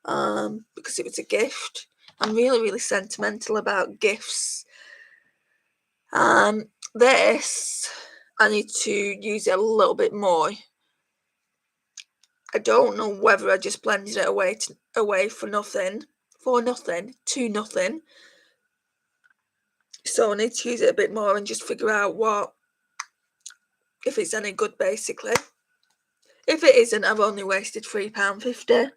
because it was a gift. I'm really, really sentimental about gifts. This I need to use it a little bit more. I don't know whether I just blended it away for nothing, to nothing. So I need to use it a bit more and just figure out if it's any good, basically. If it isn't, I've only wasted £3.50.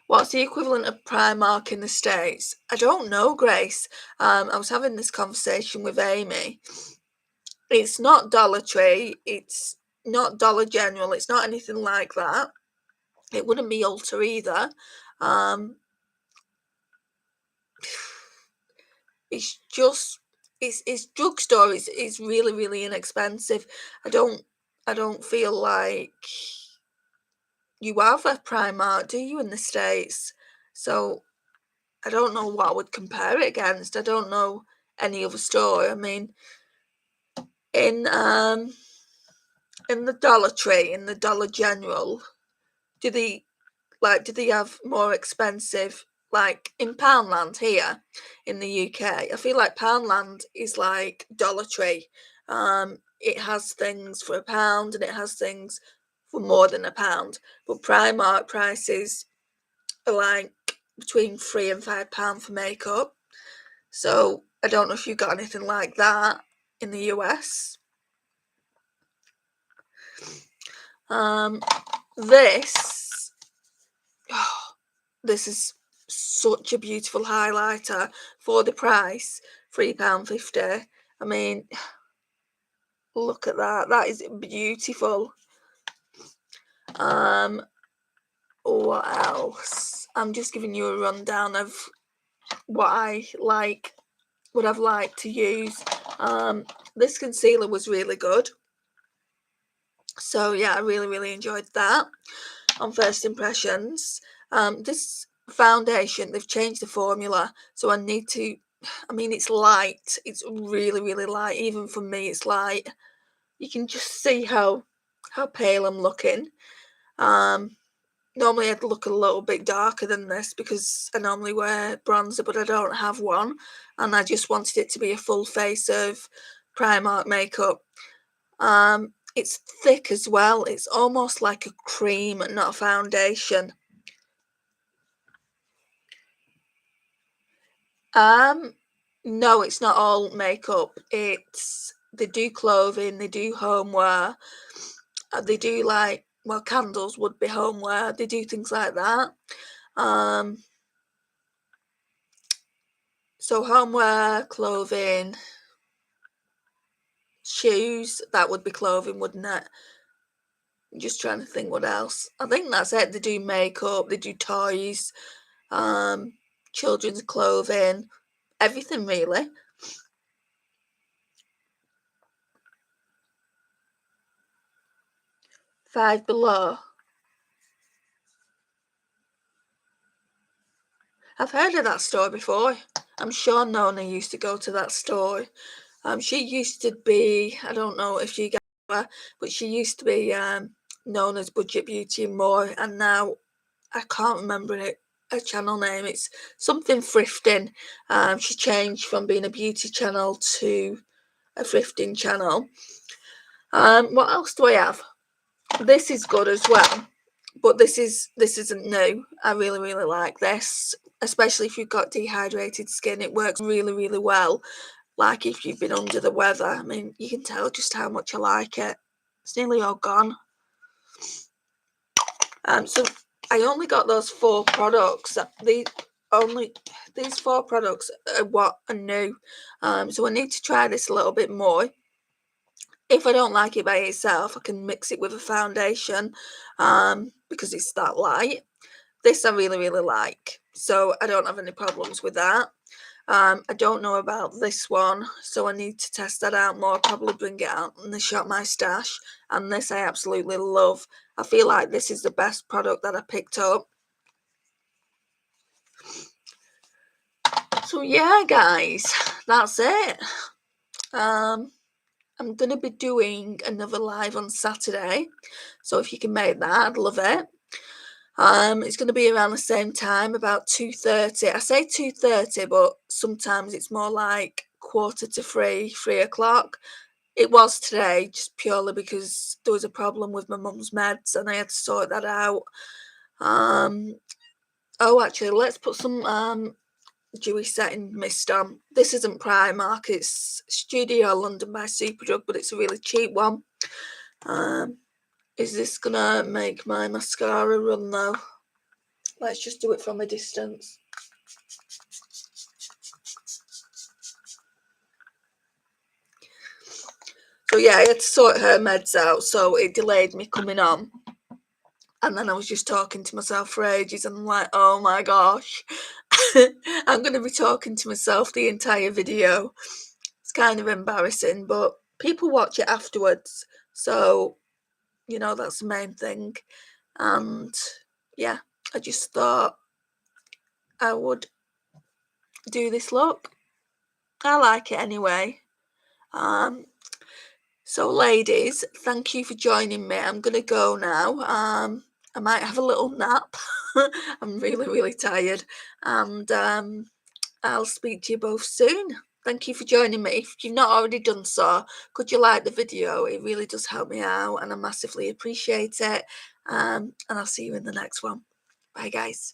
What's the equivalent of Primark in the States? I don't know, Grace. I was having this conversation with Amy. It's not Dollar Tree. It's not Dollar General. It's not anything like that. It wouldn't be Ulta either. It's just it's drugstore. It's really, really inexpensive. I don't feel like you have a Primark, do you, in the States? So I don't know what I would compare it against. I don't know any other store. I mean, in the Dollar Tree, in the Dollar General, do they have more expensive, like in Poundland here in the UK? I feel like Poundland is like Dollar Tree. It has things for £1 and it has things for more than £1. But Primark prices are like between £3 and £5 for makeup. So I don't know if you got anything like that in the US. This this is such a beautiful highlighter for the price, £3.50. I mean, look at that. That is beautiful. What else? I'm just giving you a rundown of what I've liked to use. This concealer was really good. So yeah, I really, really enjoyed that on first impressions. This foundation, they've changed the formula, so I need to, I mean, it's light. It's really, really light. Even for me, it's light. You can just see how pale I'm looking. Normally I'd look a little bit darker than this because I normally wear bronzer, but I don't have one, and I just wanted it to be a full face of Primark makeup. It's thick as well. It's almost like a cream, not a foundation. No, it's not all makeup. They do clothing, they do homeware, they do like, well, candles would be homeware. They do things like that. So homeware, clothing, shoes, that would be clothing, wouldn't it? I'm just trying to think what else. I think that's it. They do makeup, they do toys, children's clothing, everything really. Five Below. I've heard of that store before. I'm sure Nona used to go to that store. She used to be, I don't know if you get her, but she used to be known as Budget Beauty and More, and now I can't remember it. Her channel name. It's something thrifting. She changed from being a beauty channel to a thrifting channel. What else do I have? This is good as well, but this isn't new. I really like this, especially if you've got dehydrated skin. It works really well. Like if you've been under the weather. I mean, you can tell just how much I like it. It's nearly all gone. So I only got those 4 products. These 4 products are what are new. So I need to try this a little bit more. If I don't like it by itself, I can mix it with a foundation because it's that light. This I really like, so I don't have any problems with that. I don't know about this one, so I need to test that out more, probably bring it out in the Shop My Stash. And this I absolutely love. I feel like this is the best product that I picked up. So yeah, guys, that's it. I'm going to be doing another live on Saturday, so if you can make that, I'd love it. It's going to be around the same time, about 2:30. I say 2:30, but sometimes it's more like 2:45, 3 o'clock. It was today, just purely because there was a problem with my mum's meds and I had to sort that out. Oh, actually, let's put some dewy setting mist on. This isn't Primark, it's Studio London by Superdrug, but it's a really cheap one. Is this gonna make my mascara run though? Let's just do it from a distance. So yeah, I had to sort her meds out, so it delayed me coming on. And then I was just talking to myself for ages, and I'm like, oh my gosh, I'm going to be talking to myself the entire video. It's kind of embarrassing, but people watch it afterwards, so you know that's the main thing. And yeah, I just thought I would do this look. I like it anyway. So ladies, thank you for joining me. I'm gonna go now. I might have a little nap. I'm really tired, and I'll speak to you both soon. Thank you for joining me. If you've not already done so, could you like the video? It really does help me out, and I massively appreciate it. And I'll see you in the next one. Bye, guys.